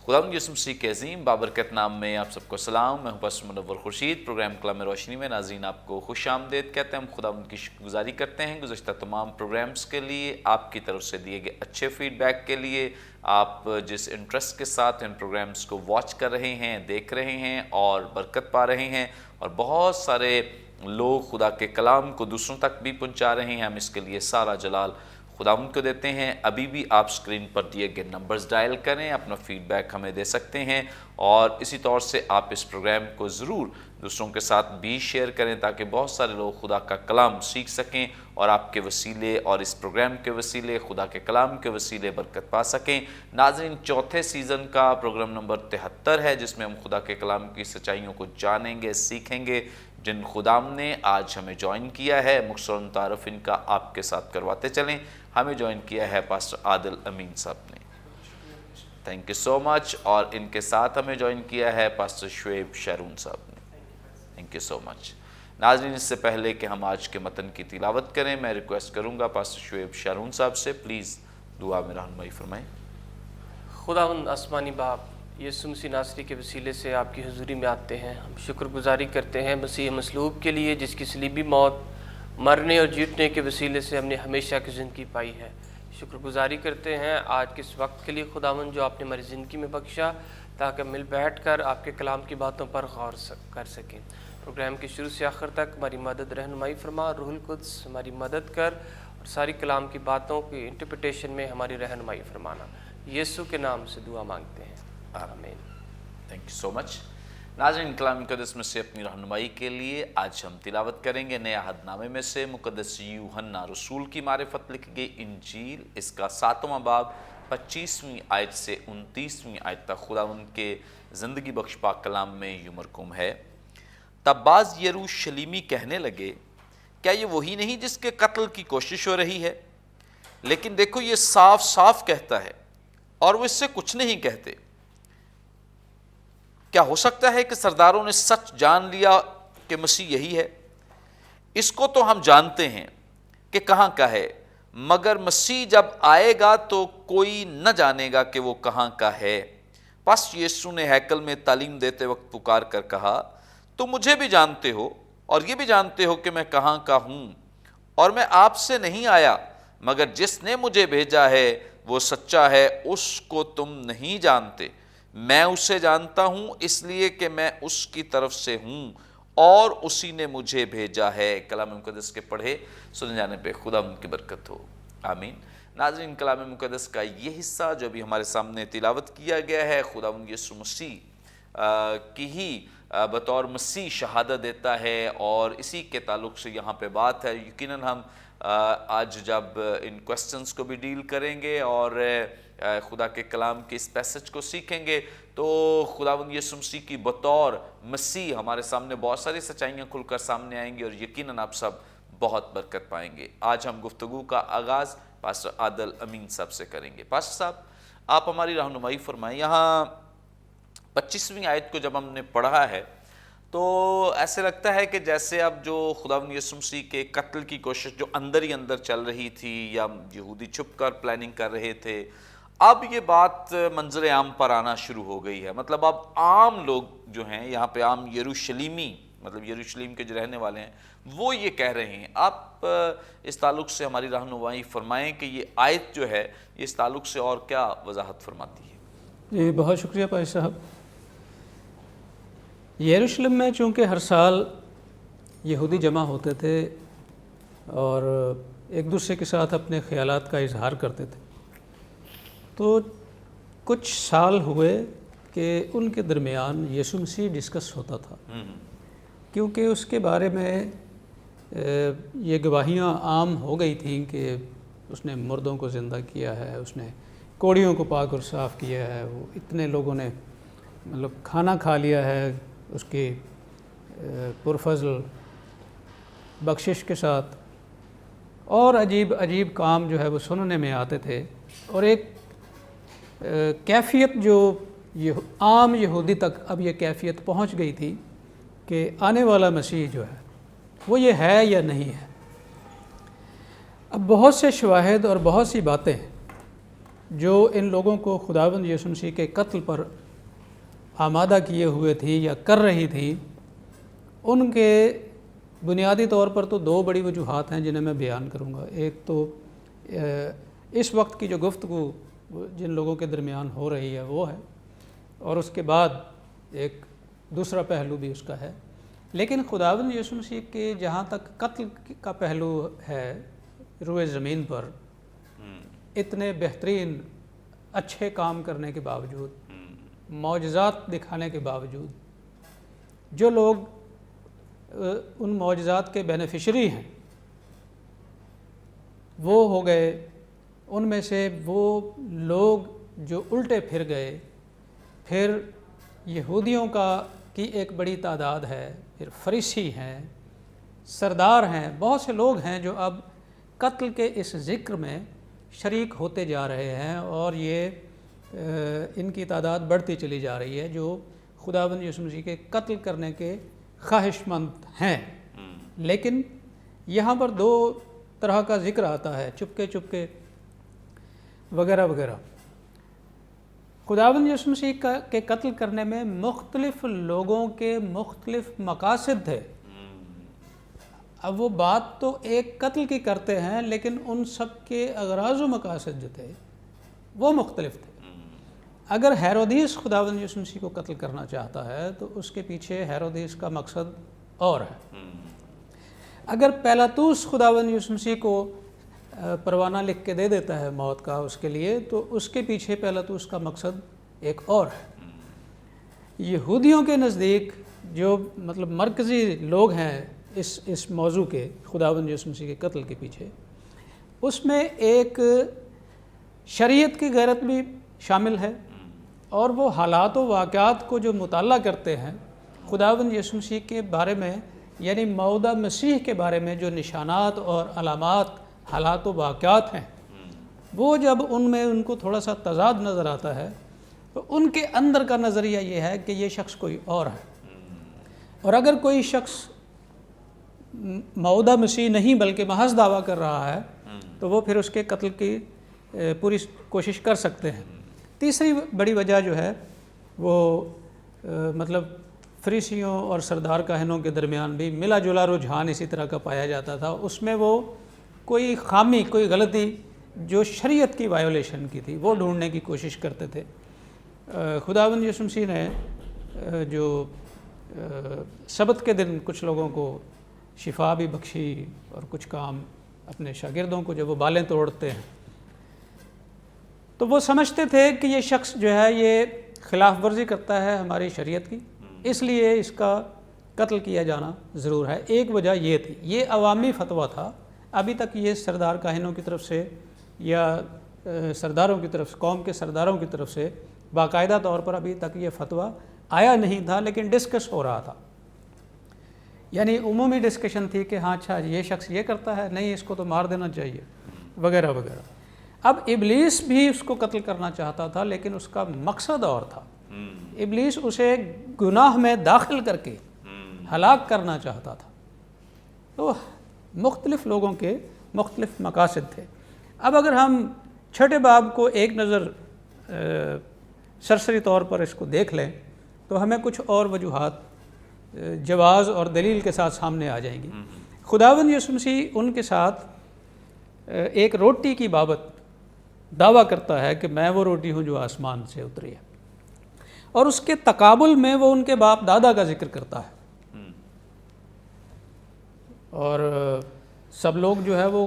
خداوند یسوع مسیح کے عظیم بابرکت نام میں آپ سب کو سلام. میں ہوں پاسٹر منور خورشید. پروگرام کلام روشنی میں ناظرین آپ کو خوش آمدید کہتے ہیں. ہم خداوند کی شکر گزاری کرتے ہیں گزشتہ تمام پروگرامز کے لیے، آپ کی طرف سے دیے گئے اچھے فیڈ بیک کے لیے. آپ جس انٹرسٹ کے ساتھ ان پروگرامز کو واچ کر رہے ہیں، دیکھ رہے ہیں اور برکت پا رہے ہیں، اور بہت سارے لوگ خدا کے کلام کو دوسروں تک بھی پہنچا رہے ہیں. ہم اس کے لیے سارا جلال خداوند کو دیتے ہیں. ابھی بھی آپ سکرین پر دیے گئے نمبرز ڈائل کریں، اپنا فیڈ بیک ہمیں دے سکتے ہیں، اور اسی طور سے آپ اس پروگرام کو ضرور دوسروں کے ساتھ بھی شیئر کریں تاکہ بہت سارے لوگ خدا کا کلام سیکھ سکیں اور آپ کے وسیلے اور اس پروگرام کے وسیلے، خدا کے کلام کے وسیلے برکت پا سکیں. ناظرین، چوتھے سیزن کا پروگرام نمبر 73 ہے، جس میں ہم خدا کے کلام کی سچائیوں کو جانیں گے، سیکھیں گے. جن خداوند نے آج ہمیں جوائن کیا ہے، مختصراً تعارف ان کا آپ کے ساتھ کرواتے چلیں. ہمیں جوائن کیا ہے پاسٹر عادل امین صاحب نے. تھینک یو سو مچ. اور ان کے ساتھ ہمیں جوائن کیا ہے پاسٹر شعیب شارون صاحب نے. تھینک یو سو مچ. ناظرین، اس سے پہلے کہ ہم آج کے متن کی تلاوت کریں، میں ریکویسٹ کروں گا پاسٹر شعیب شارون صاحب سے پلیز دعا میں رہنمائی فرمائیں. خداوند آسمانی باپ، یسوع مسیح ناصری کے وسیلے سے آپ کی حضوری میں آتے ہیں. ہم شکر گزاری کرتے ہیں مسیح مصلوب کے لیے، جس کی صلیبی موت، مرنے اور جیتنے کے وسیلے سے ہم نے ہمیشہ کی زندگی پائی ہے. شکر گزاری کرتے ہیں آج کے اس وقت کے لیے خداوند، جو آپ نے ہماری زندگی میں بخشا تاکہ مل بیٹھ کر آپ کے کلام کی باتوں پر غور کر سکیں. پروگرام کے شروع سے آخر تک ہماری مدد رہنمائی فرما. روح القدس ہماری مدد کر اور ساری کلام کی باتوں کی انٹرپریٹیشن میں ہماری رہنمائی فرمانا. یسوع کے نام سے دعا مانگتے ہیں، آمین. تھینک یو سو مچ. ناظرین، کلام مقدس میں سے اپنی رہنمائی کے لیے آج ہم تلاوت کریں گے نئے عہد نامے میں سے مقدس یوحنا رسول کی معرفت لکھی گئی انجیل، اس کا 7واں باب 25ویں آیت سے 29ویں آیت تک. خداوند کے زندگی بخش پاک کلام میں یوں مرقوم ہے: تب بعض یروشلیمی کہنے لگے، کیا یہ وہی نہیں جس کے قتل کی کوشش ہو رہی ہے؟ لیکن دیکھو، یہ صاف صاف کہتا ہے اور وہ اس سے کچھ نہیں کہتے. کیا ہو سکتا ہے کہ سرداروں نے سچ جان لیا کہ مسیح یہی ہے؟ اس کو تو ہم جانتے ہیں کہ کہاں کا ہے، مگر مسیح جب آئے گا تو کوئی نہ جانے گا کہ وہ کہاں کا ہے. پس یسوع نے ہیکل میں تعلیم دیتے وقت پکار کر کہا، تم مجھے بھی جانتے ہو اور یہ بھی جانتے ہو کہ میں کہاں کا ہوں، اور میں آپ سے نہیں آیا، مگر جس نے مجھے بھیجا ہے وہ سچا ہے، اس کو تم نہیں جانتے. میں اسے جانتا ہوں، اس لیے کہ میں اس کی طرف سے ہوں اور اسی نے مجھے بھیجا ہے. کلام مقدس کے پڑھے سنے جانے پہ خدا ان کی برکت ہو، آمین. ناظرین، کلام مقدس کا یہ حصہ جو بھی ہمارے سامنے تلاوت کیا گیا ہے، خداوند یسوع مسیح کی ہی بطور مسیح شہادت دیتا ہے، اور اسی کے تعلق سے یہاں پہ بات ہے. یقیناً ہم آج جب ان کوسچنز کو بھی ڈیل کریں گے اور خدا کے کلام کے اس پیسج کو سیکھیں گے، تو خداوند یسوع مسیح کی بطور مسیح ہمارے سامنے بہت ساری سچائیاں کھل کر سامنے آئیں گی، اور یقیناً آپ سب بہت برکت پائیں گے. آج ہم گفتگو کا آغاز پاسٹر عادل امین صاحب سے کریں گے. پاسٹر صاحب، آپ ہماری رہنمائی فرمائیں. یہاں 25ویں آیت کو جب ہم نے پڑھا ہے تو ایسے لگتا ہے کہ جیسے اب جو خداوند یسوع مسیح کے قتل کی کوشش جو اندر ہی اندر چل رہی تھی، یا یہودی چھپ کر پلاننگ کر رہے تھے، اب یہ بات منظر عام پر آنا شروع ہو گئی ہے. مطلب اب عام لوگ جو ہیں یہاں پہ، عام یروشلیمی، مطلب یروشلیم کے جو رہنے والے ہیں، وہ یہ کہہ رہے ہیں. آپ اس تعلق سے ہماری رہنمائی فرمائیں کہ یہ آیت جو ہے اس تعلق سے اور کیا وضاحت فرماتی ہے. جی، بہت شکریہ بھائی صاحب. یروشلم میں چونکہ ہر سال یہودی جمع ہوتے تھے اور ایک دوسرے کے ساتھ اپنے خیالات کا اظہار کرتے تھے، تو کچھ سال ہوئے کہ ان کے درمیان یسوع مسیح ڈسکس ہوتا تھا، کیونکہ اس کے بارے میں یہ گواہیاں عام ہو گئی تھیں کہ اس نے مردوں کو زندہ کیا ہے، اس نے کوڑیوں کو پاک اور صاف کیا ہے، وہ اتنے لوگوں نے مطلب کھانا کھا لیا ہے اس کی پرفضل بخشش کے ساتھ، اور عجیب عجیب کام جو ہے وہ سننے میں آتے تھے. اور ایک کیفیت جو عام یہودی تک اب یہ کیفیت پہنچ گئی تھی کہ آنے والا مسیح جو ہے وہ یہ ہے یا نہیں ہے. اب بہت سے شواہد اور بہت سی باتیں جو ان لوگوں کو خداوند یسوع مسیح کے قتل پر آمادہ کیے ہوئے تھی یا کر رہی تھی، ان کے بنیادی طور پر تو دو بڑی وجوہات ہیں جنہیں میں بیان کروں گا۔ ایک تو اس وقت کی جو گفتگو جن لوگوں کے درمیان ہو رہی ہے وہ ہے، اور اس کے بعد ایک دوسرا پہلو بھی اس کا ہے۔ لیکن خداوند یسوع مسیح کے جہاں تک قتل کا پہلو ہے روئے زمین پر، اتنے بہترین اچھے کام کرنے کے باوجود، معجزات دکھانے کے باوجود، جو لوگ ان معجزات کے بینیفیشری ہیں وہ ہو گئے، ان میں سے وہ لوگ جو الٹے پھر گئے، پھر یہودیوں کی ایک بڑی تعداد ہے، پھر فریسی ہیں، سردار ہیں، بہت سے لوگ ہیں جو اب قتل کے اس ذکر میں شریک ہوتے جا رہے ہیں، اور یہ ان کی تعداد بڑھتی چلی جا رہی ہے جو خداوند یسوع مسیح کے قتل کرنے کے خواہش مند ہیں۔ لیکن یہاں پر دو طرح کا ذکر آتا ہے، چپکے چپکے وغیرہ وغیرہ۔ خداوند یسوع مسیح کے قتل کرنے میں مختلف لوگوں کے مختلف مقاصد تھے۔ اب وہ بات تو ایک قتل کی کرتے ہیں، لیکن ان سب کے اغراض و مقاصد جو تھے وہ مختلف تھے۔ اگر ہیرودیس خداوند یسوع مسیح کو قتل کرنا چاہتا ہے تو اس کے پیچھے ہیرودیس کا مقصد اور ہے۔ اگر پیلاطوس خداوند یسوع مسیح کو پروانہ لکھ کے دے دیتا ہے موت کا اس کے لیے، تو اس کے پیچھے پیلاطوس کا مقصد ایک اور ہے۔ یہودیوں کے نزدیک جو مطلب مرکزی لوگ ہیں اس موضوع کے، خداوند یسوع مسیح کے قتل کے پیچھے، اس میں ایک شریعت کی غیرت بھی شامل ہے، اور وہ حالات و واقعات کو جو مطالعہ کرتے ہیں خداوند یسوع مسیح کے بارے میں، یعنی موعودہ مسیح کے بارے میں جو نشانات اور علامات، حالات و واقعات ہیں، وہ جب ان کو تھوڑا سا تضاد نظر آتا ہے تو ان کے اندر کا نظریہ یہ ہے کہ یہ شخص کوئی اور ہے۔ اور اگر کوئی شخص موعودہ مسیح نہیں بلکہ محض دعویٰ کر رہا ہے تو وہ پھر اس کے قتل کی پوری کوشش کر سکتے ہیں۔ تیسری بڑی وجہ جو ہے وہ مطلب فریسیوں اور سردار کاہنوں کے درمیان بھی ملا جلا رجحان اسی طرح کا پایا جاتا تھا۔ اس میں وہ کوئی خامی، کوئی غلطی جو شریعت کی وائیولیشن کی تھی وہ ڈھونڈنے کی کوشش کرتے تھے۔ خداوند یسوع مسیح نے جو سبت کے دن کچھ لوگوں کو شفا بھی بخشی، اور کچھ کام اپنے شاگردوں کو جب وہ بالیں توڑتے ہیں تو وہ سمجھتے تھے کہ یہ شخص جو ہے یہ خلاف ورزی کرتا ہے ہماری شریعت کی، اس لیے اس کا قتل کیا جانا ضرور ہے۔ ایک وجہ یہ تھی، یہ عوامی فتویٰ تھا، ابھی تک یہ سردار کاہنوں کی طرف سے یا سرداروں کی طرف، قوم کے سرداروں کی طرف سے باقاعدہ طور پر ابھی تک یہ فتویٰ آیا نہیں تھا، لیکن ڈسکس ہو رہا تھا، یعنی عمومی ڈسکشن تھی کہ ہاں اچھا یہ شخص یہ کرتا ہے، نہیں اس کو تو مار دینا چاہیے وغیرہ وغیرہ۔ اب ابلیس بھی اس کو قتل کرنا چاہتا تھا، لیکن اس کا مقصد اور تھا۔ ابلیس اسے گناہ میں داخل کر کے ہلاک کرنا چاہتا تھا۔ تو مختلف لوگوں کے مختلف مقاصد تھے۔ اب اگر ہم چھٹے باب کو ایک نظر سرسری طور پر اس کو دیکھ لیں تو ہمیں کچھ اور وجوہات جواز اور دلیل کے ساتھ سامنے آ جائیں گی۔ خداوند یسوع مسیح ان کے ساتھ ایک روٹی کی بابت دعویٰ کرتا ہے کہ میں وہ روٹی ہوں جو آسمان سے اتری ہے، اور اس کے تقابل میں وہ ان کے باپ دادا کا ذکر کرتا ہے، اور سب لوگ جو ہے وہ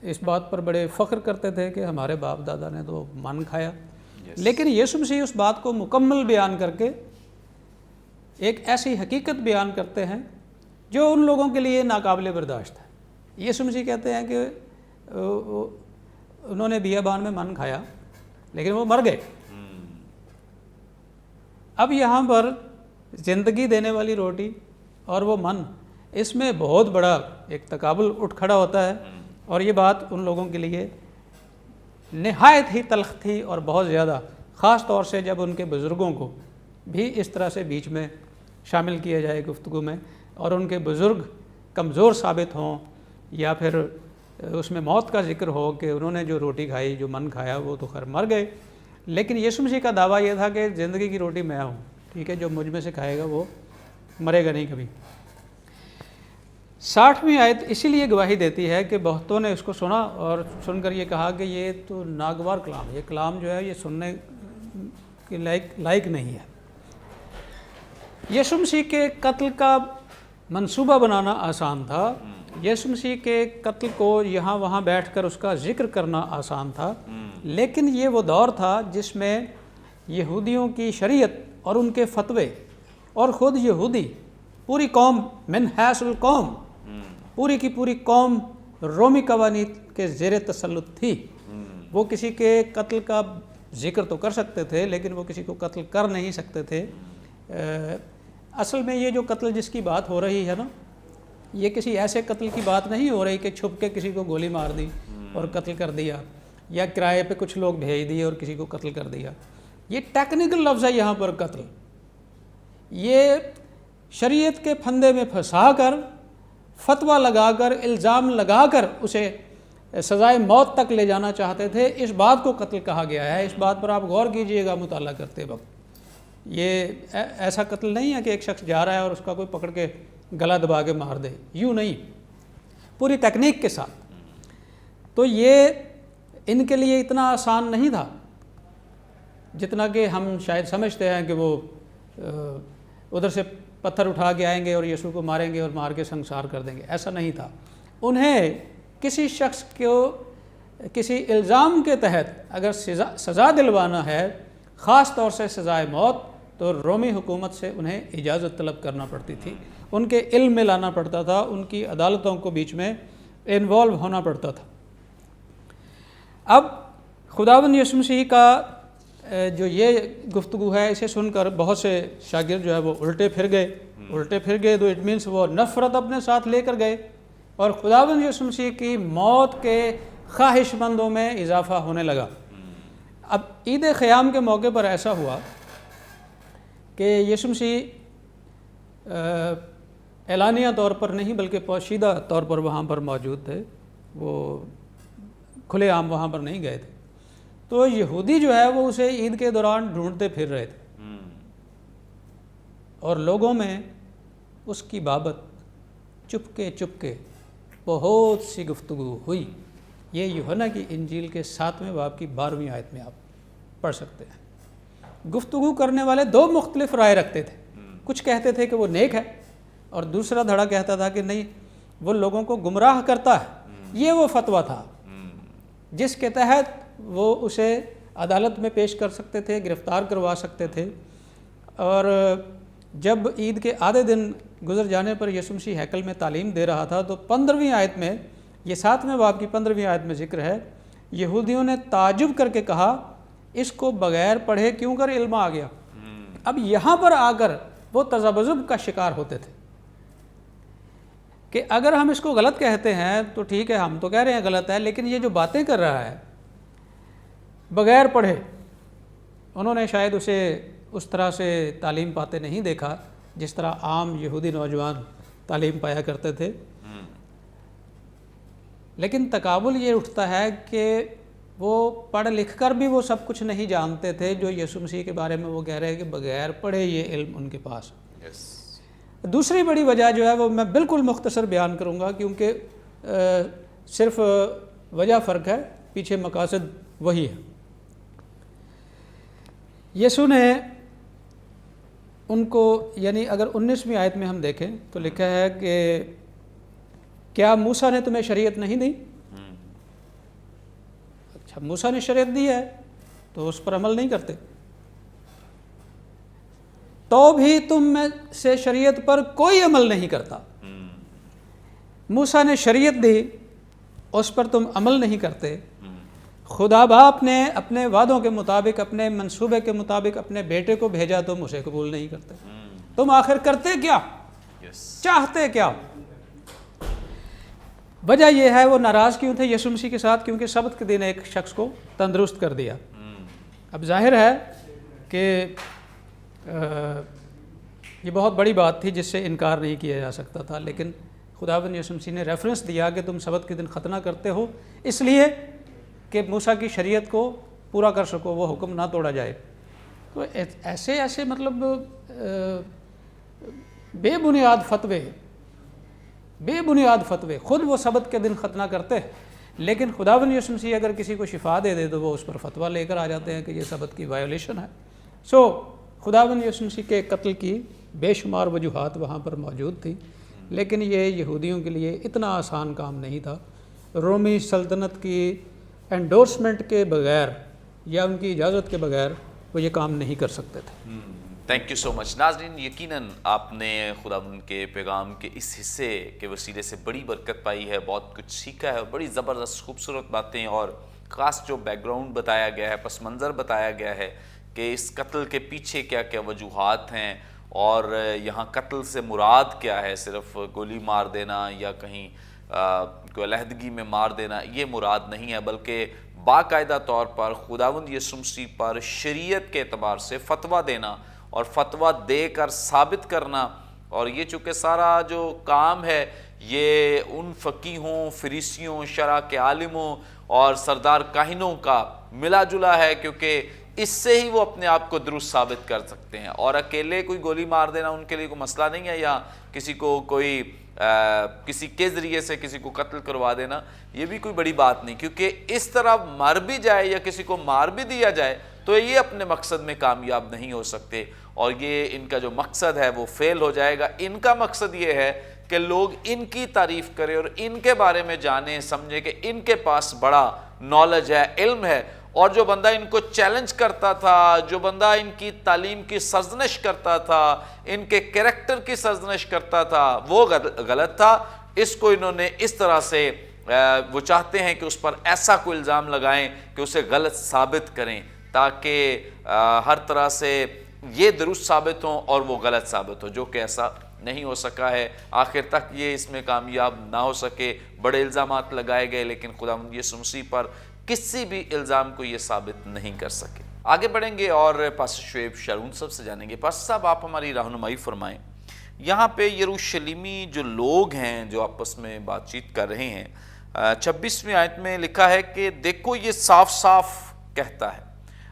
اس بات پر بڑے فخر کرتے تھے کہ ہمارے باپ دادا نے تو من کھایا۔ لیکن یسوع مسیح اس بات کو مکمل بیان کر کے ایک ایسی حقیقت بیان کرتے ہیں جو ان لوگوں کے لیے ناقابل برداشت ہے۔ یسوع مسیح کہتے ہیں کہ انہوں نے بیابان میں من کھایا لیکن وہ مر گئے۔ اب یہاں پر زندگی دینے والی روٹی اور وہ من، اس میں بہت بڑا ایک تقابل اٹھ کھڑا ہوتا ہے، اور یہ بات ان لوگوں کے لیے نہایت ہی تلخ تھی، اور بہت زیادہ، خاص طور سے جب ان کے بزرگوں کو بھی اس طرح سے بیچ میں شامل کیا جائے گفتگو میں، اور ان کے بزرگ کمزور ثابت ہوں یا پھر اس میں موت کا ذکر ہو کہ انہوں نے جو روٹی کھائی، جو من کھایا، وہ تو خیر مر گئے، لیکن یسوع مسیح کا دعویٰ یہ تھا کہ زندگی کی روٹی میں ہوں، ٹھیک ہے، جو مجھ میں سے کھائے گا وہ مرے گا نہیں کبھی۔ 60ویں آیت اسی لیے گواہی دیتی ہے کہ بہتوں نے اس کو سنا اور سن کر یہ کہا کہ یہ تو ناگوار کلام، یہ کلام جو ہے یہ سننے کے لائق نہیں ہے۔ یسوع مسیح کے قتل کا منصوبہ بنانا آسان تھا، یسوع مسیح کے قتل کو یہاں وہاں بیٹھ کر اس کا ذکر کرنا آسان تھا، لیکن یہ وہ دور تھا جس میں یہودیوں کی شریعت اور ان کے فتوے اور خود یہودی، پوری قوم من حیث القوم، پوری کی پوری قوم رومی قوانین کے زیر تسلط تھی۔ وہ کسی کے قتل کا ذکر تو کر سکتے تھے لیکن وہ کسی کو قتل کر نہیں سکتے تھے۔ اصل میں یہ جو قتل جس کی بات ہو رہی ہے نا، یہ کسی ایسے قتل کی بات نہیں ہو رہی کہ چھپ کے کسی کو گولی مار دی اور قتل کر دیا، یا کرائے پہ کچھ لوگ بھیج دیے اور کسی کو قتل کر دیا۔ یہ ٹیکنیکل لفظ ہے یہاں پر قتل، یہ شریعت کے پھندے میں پھنسا کر، فتویٰ لگا کر، الزام لگا کر اسے سزائے موت تک لے جانا چاہتے تھے۔ اس بات کو قتل کہا گیا ہے۔ اس بات پر آپ غور کیجئے گا مطالعہ کرتے وقت۔ یہ ایسا قتل نہیں ہے کہ ایک شخص جا رہا ہے اور اس کا کوئی پکڑ کے گلا دبا کے مار دے، یوں نہیں، پوری تکنیک کے ساتھ۔ تو یہ ان کے لیے اتنا آسان نہیں تھا جتنا کہ ہم شاید سمجھتے ہیں کہ وہ ادھر سے پتھر اٹھا کے آئیں گے اور یسوع کو ماریں گے اور مار کے سنسار کر دیں گے، ایسا نہیں تھا۔ انہیں کسی شخص کو کسی الزام کے تحت اگر سزا دلوانا ہے، خاص طور سے سزائے موت، تو رومی حکومت سے انہیں اجازت طلب کرنا پڑتی تھی، ان کے علم میں لانا پڑتا تھا، ان کی عدالتوں کو بیچ میں انوالو ہونا پڑتا تھا۔ اب خداوند یسوع مسیح کا جو یہ گفتگو ہے، اسے سن کر بہت سے شاگرد جو ہے وہ الٹے پھر گئے تو اٹ مینس وہ نفرت اپنے ساتھ لے کر گئے، اور خداوند یسوع مسیح کی موت کے خواہش مندوں میں اضافہ ہونے لگا۔ اب عید خیام کے موقع پر ایسا ہوا کہ یسوع مسیح اعلانیہ طور پر نہیں بلکہ پوشیدہ طور پر وہاں پر موجود تھے، وہ کھلے عام وہاں پر نہیں گئے تھے۔ تو یہودی جو ہے وہ اسے عید کے دوران ڈھونڈتے پھر رہے تھے، اور لوگوں میں اس کی بابت چپ کے بہت سی گفتگو ہوئی۔ یہ یوحنا کی انجیل کے 7ویں باب کی 12ویں آیت میں آپ پڑھ سکتے ہیں۔ گفتگو کرنے والے دو مختلف رائے رکھتے تھے، کچھ کہتے تھے کہ وہ نیک ہے، اور دوسرا دھڑا کہتا تھا کہ نہیں، وہ لوگوں کو گمراہ کرتا ہے۔ یہ وہ فتویٰ تھا جس کے تحت وہ اسے عدالت میں پیش کر سکتے تھے، گرفتار کروا سکتے تھے۔ اور جب عید کے آدھے دن گزر جانے پر یسوع مسیح ہیکل میں تعلیم دے رہا تھا، تو 15ویں آیت میں، یہ 7ویں باب کی 15ویں آیت میں ذکر ہے، یہودیوں نے تعجب کر کے کہا، اس کو بغیر پڑھے کیوں کر علم آ گیا۔ اب یہاں پر آ کر وہ تذبذب کا شکار ہوتے تھے کہ اگر ہم اس کو غلط کہتے ہیں تو ٹھیک ہے، ہم تو کہہ رہے ہیں غلط ہے، لیکن یہ جو باتیں کر رہا ہے بغیر پڑھے، انہوں نے شاید اسے اس طرح سے تعلیم پاتے نہیں دیکھا جس طرح عام یہودی نوجوان تعلیم پایا کرتے تھے۔ لیکن تقابل یہ اٹھتا ہے کہ وہ پڑھ لکھ کر بھی وہ سب کچھ نہیں جانتے تھے جو یسوع مسیح کے بارے میں وہ کہہ رہے ہیں کہ بغیر پڑھے یہ علم ان کے پاس۔ دوسری بڑی وجہ جو ہے وہ میں بالکل مختصر بیان کروں گا، کیونکہ صرف وجہ فرق ہے، پیچھے مقاصد وہی ہے۔ یسوع نے ان کو، یعنی اگر 19ویں آیت میں ہم دیکھیں تو لکھا ہے کہ کیا موسیٰ نے تمہیں شریعت نہیں دی؟ اچھا، موسیٰ نے شریعت دی ہے تو اس پر عمل نہیں کرتے، تو بھی تم میں سے شریعت پر کوئی عمل نہیں کرتا۔ موسیٰ نے شریعت دی، اس پر تم عمل نہیں کرتے۔ خدا باپ نے اپنے وعدوں کے مطابق، اپنے منصوبے کے مطابق اپنے بیٹے کو بھیجا، تم اسے قبول نہیں کرتے۔ تم آخر کرتے کیا؟ چاہتے کیا؟ وجہ یہ ہے وہ ناراض کیوں تھے یسوع مسیح کے ساتھ؟ کیونکہ سبت کے دن ایک شخص کو تندرست کر دیا۔ اب ظاہر ہے کہ یہ بہت بڑی بات تھی جس سے انکار نہیں کیا جا سکتا تھا، لیکن خداوند یسوع مسیح نے ریفرنس دیا کہ تم سبت کے دن ختنہ کرتے ہو اس لیے کہ موسیٰ کی شریعت کو پورا کر سکو، وہ حکم نہ توڑا جائے۔ تو ایسے مطلب بے بنیاد فتوے خود وہ سبت کے دن ختنہ کرتے ہیں، لیکن خداوند یسوع مسیح اگر کسی کو شفا دے دے تو وہ اس پر فتویٰ لے کر آ جاتے ہیں کہ یہ سبت کی وائیولیشن ہے۔ خداوند یسوع مسیح کے قتل کی بے شمار وجوہات وہاں پر موجود تھیں، لیکن یہ یہودیوں کے لیے اتنا آسان کام نہیں تھا۔ رومی سلطنت کی انڈورسمنٹ کے بغیر یا ان کی اجازت کے بغیر وہ یہ کام نہیں کر سکتے تھے۔ تھینک یو سو مچ۔ ناظرین، یقیناً آپ نے خداوند کے پیغام کے اس حصے کے وسیلے سے بڑی برکت پائی ہے، بہت کچھ سیکھا ہے، بڑی زبردست خوبصورت باتیں اور خاص جو بیک گراؤنڈ بتایا گیا ہے، پس منظر بتایا گیا ہے کہ اس قتل کے پیچھے کیا کیا وجوہات ہیں، اور یہاں قتل سے مراد کیا ہے۔ صرف گولی مار دینا یا کہیں کوئی علیحدگی میں مار دینا یہ مراد نہیں ہے، بلکہ باقاعدہ طور پر خداوند یسوع مسیح پر شریعت کے اعتبار سے فتویٰ دینا اور فتویٰ دے کر ثابت کرنا۔ اور یہ چونکہ سارا جو کام ہے یہ ان فقیہوں، فریسیوں، شرع کے عالموں اور سردار کاہنوں کا ملا جلا ہے، کیونکہ اس سے ہی وہ اپنے آپ کو درست ثابت کر سکتے ہیں، اور اکیلے کوئی گولی مار دینا ان کے لیے کوئی مسئلہ نہیں ہے، یا کسی کو کوئی کسی کے ذریعے سے کسی کو قتل کروا دینا یہ بھی کوئی بڑی بات نہیں، کیونکہ اس طرح مر بھی جائے یا کسی کو مار بھی دیا جائے تو یہ اپنے مقصد میں کامیاب نہیں ہو سکتے، اور یہ ان کا جو مقصد ہے وہ فیل ہو جائے گا۔ ان کا مقصد یہ ہے کہ لوگ ان کی تعریف کریں اور ان کے بارے میں جانیں سمجھیں کہ ان کے پاس بڑا نالج ہے، علم ہے، اور جو بندہ ان کو چیلنج کرتا تھا، جو بندہ ان کی تعلیم کی سرزنش کرتا تھا، ان کے کریکٹر کی سرزنش کرتا تھا، وہ غلط تھا۔ اس کو انہوں نے اس طرح سے وہ چاہتے ہیں کہ اس پر ایسا کوئی الزام لگائیں کہ اسے غلط ثابت کریں، تاکہ ہر طرح سے یہ درست ثابت ہوں اور وہ غلط ثابت ہو، جو کہ ایسا نہیں ہو سکا ہے۔ آخر تک یہ اس میں کامیاب نہ ہو سکے، بڑے الزامات لگائے گئے، لیکن خداوند یسوع مسیح پر کسی بھی الزام کو یہ ثابت نہیں کر سکے۔ آگے بڑھیں گے اور پاسٹر شعیب شارون صاحب سے جانیں گے۔ پاسٹر صاحب، آپ ہماری رہنمائی فرمائیں، یہاں پہ یروشلیمی جو لوگ ہیں جو آپس میں بات چیت کر رہے ہیں، 26ویں آیت میں لکھا ہے کہ دیکھو یہ صاف صاف کہتا ہے۔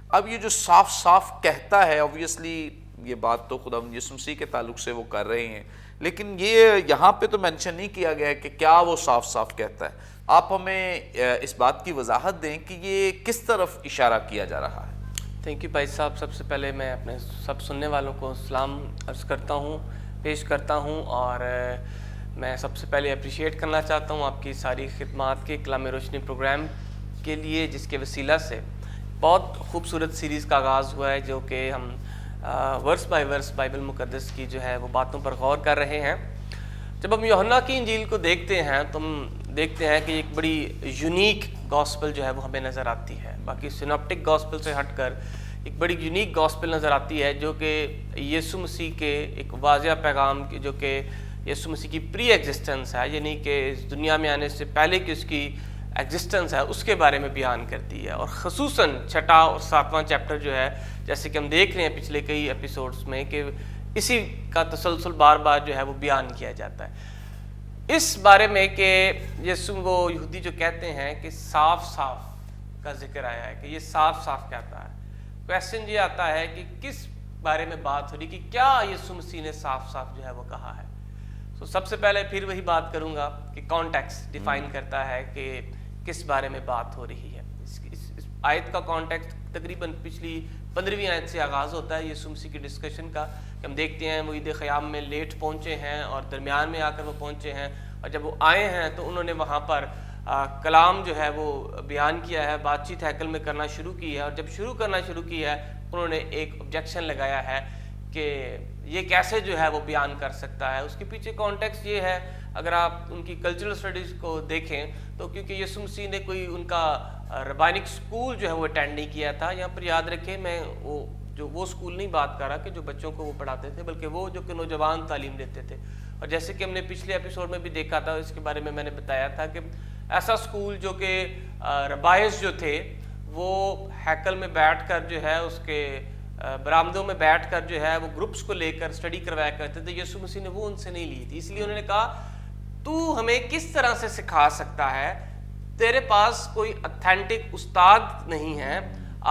اب یہ جو صاف صاف کہتا ہے، اوبویسلی یہ بات تو خداوند یسوع مسیح کے تعلق سے وہ کر رہے ہیں، لیکن یہ یہاں پہ تو مینشن نہیں کیا گیا ہے کہ کیا وہ صاف صاف کہتا ہے۔ آپ ہمیں اس بات کی وضاحت دیں کہ یہ کس طرف اشارہ کیا جا رہا ہے۔ تھینک یو بھائی صاحب۔ سب سے پہلے میں اپنے سب سننے والوں کو سلام عرض کرتا ہوں، پیش کرتا ہوں، اور میں سب سے پہلے اپریشیٹ کرنا چاہتا ہوں آپ کی ساری خدمات کے کلام روشنی پروگرام کے لیے، جس کے وسیلہ سے بہت خوبصورت سیریز کا آغاز ہوا ہے، جو کہ ہم ورس بائی ورس بائبل مقدس کی جو ہے وہ باتوں پر غور کر رہے ہیں۔ جب ہم یوحنا کی انجیل کو دیکھتے ہیں تو ہم دیکھتے ہیں کہ ایک بڑی یونیک گاسپل جو ہے وہ ہمیں نظر آتی ہے، باقی سینپٹک گاسپل سے ہٹ کر ایک بڑی یونیک گاسپل نظر آتی ہے، جو کہ یسوع مسیح کے ایک واضح پیغام کی، جو کہ یسوع مسیح کی پری ایگزسٹنس ہے، یعنی کہ اس دنیا میں آنے سے پہلے کی اس کی ایگزسٹنس ہے، اس کے بارے میں بیان کرتی ہے۔ اور خصوصاً 6واں اور 7واں چیپٹر جو ہے، جیسے کہ ہم دیکھ رہے ہیں پچھلے کئی ایپیسوڈز میں، کہ اسی کا تسلسل بار بار جو ہے وہ بیان کیا جاتا ہے اس بارے میں کہ یسوع، وہ یہودی جو کہتے ہیں کہ صاف صاف کا ذکر آیا ہے، کہ یہ صاف صاف کہتا ہے۔ کویسچن یہ آتا ہے کہ کس بارے میں بات ہو رہی، کہ کیا یسوع مسیح نے صاف صاف جو ہے وہ کہا ہے۔ تو سب سے پہلے پھر وہی بات کروں گا کہ کانٹیکسٹ ڈیفائن کرتا ہے کہ کس بارے میں بات ہو رہی ہے۔ اس آیت کا کانٹیکسٹ تقریباً پچھلی 15ویں آیت سے آغاز ہوتا ہے یسوع مسیح کی ڈسکشن کا، کہ ہم دیکھتے ہیں وہ عید خیام میں لیٹ پہنچے ہیں اور درمیان میں آ کر وہ پہنچے ہیں، اور جب وہ آئے ہیں تو انہوں نے وہاں پر کلام جو ہے وہ بیان کیا ہے، بات چیت ہیکل میں کرنا شروع کی ہے، اور جب شروع کرنا شروع کیا ہے انہوں نے ایک آبجیکشن لگایا ہے کہ یہ کیسے جو ہے وہ بیان کر سکتا ہے۔ اس کے پیچھے کانٹیکسٹ یہ ہے، اگر آپ ان کی کلچرل اسٹڈیز کو دیکھیں تو کیونکہ یسوع مسیح نے کوئی ان کا ربانک اسکول جو ہے وہ اٹینڈ نہیں کیا تھا۔ یہاں پر یاد رکھیں، میں وہ اسکول نہیں بات کر رہا کہ جو بچوں کو وہ پڑھاتے تھے، بلکہ وہ جو کہ نوجوان تعلیم دیتے تھے۔ اور جیسے کہ ہم نے پچھلے ایپیسوڈ میں بھی دیکھا تھا، اس کے بارے میں نے بتایا تھا کہ ایسا اسکول جو کہ ربائز جو تھے وہ ہیکل میں بیٹھ کر جو ہے اس کے برآمدوں میں بیٹھ کر جو ہے وہ گروپس کو لے کر اسٹڈی کروایا کرتے تھے، یسوع مسیح نے وہ ان سے نہیں لی تھی۔ اس لیے انہوں نے کہا تو ہمیں کس طرح سے سکھا سکتا ہے؟ تیرے پاس کوئی اتھینٹک استاد نہیں ہے،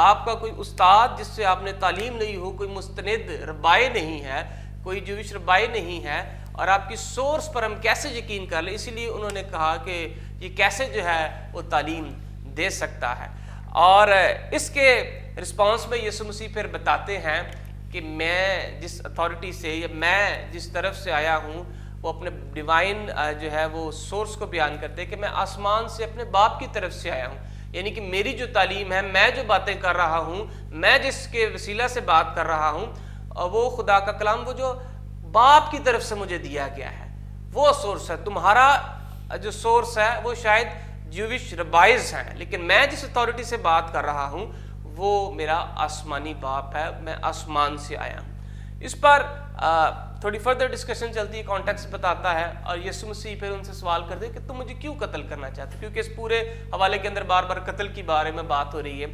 آپ کا کوئی استاد جس سے آپ نے تعلیم لی ہو، کوئی مستند ربائی نہیں ہے، کوئی جویش ربائی نہیں ہے، اور آپ کی سورس پر ہم کیسے یقین کر لیں؟ اسی لیے انہوں نے کہا کہ یہ کیسے جو ہے وہ تعلیم دے سکتا ہے. اور اس کے رسپانس میں یسوع مسیح پھر بتاتے ہیں کہ میں جس اتھارٹی سے یا میں جس طرف سے آیا ہوں، وہ اپنے ڈیوائن جو ہے وہ سورس کو بیان کرتے ہیں کہ میں آسمان سے اپنے باپ کی طرف سے آیا ہوں. یعنی کہ میری جو تعلیم ہے، میں جو باتیں کر رہا ہوں، میں جس کے وسیلہ سے بات کر رہا ہوں، وہ خدا کا کلام وہ جو باپ کی طرف سے مجھے دیا گیا ہے، وہ سورس ہے. تمہارا جو سورس ہے وہ شاید جویش ربائز ہیں، لیکن میں جس اتھارٹی سے بات کر رہا ہوں وہ میرا آسمانی باپ ہے، میں آسمان سے آیا ہوں. اس پر تھوڑی فردر ڈسکشن چلتی ہے، کانٹیکسٹ بتاتا ہے، اور یسوع مسیح پھر ان سے سوال کرتے ہیں کہ تم مجھے کیوں قتل کرنا چاہتے، کیونکہ اس پورے حوالے کے اندر بار بار قتل کی بارے میں بات ہو رہی ہے.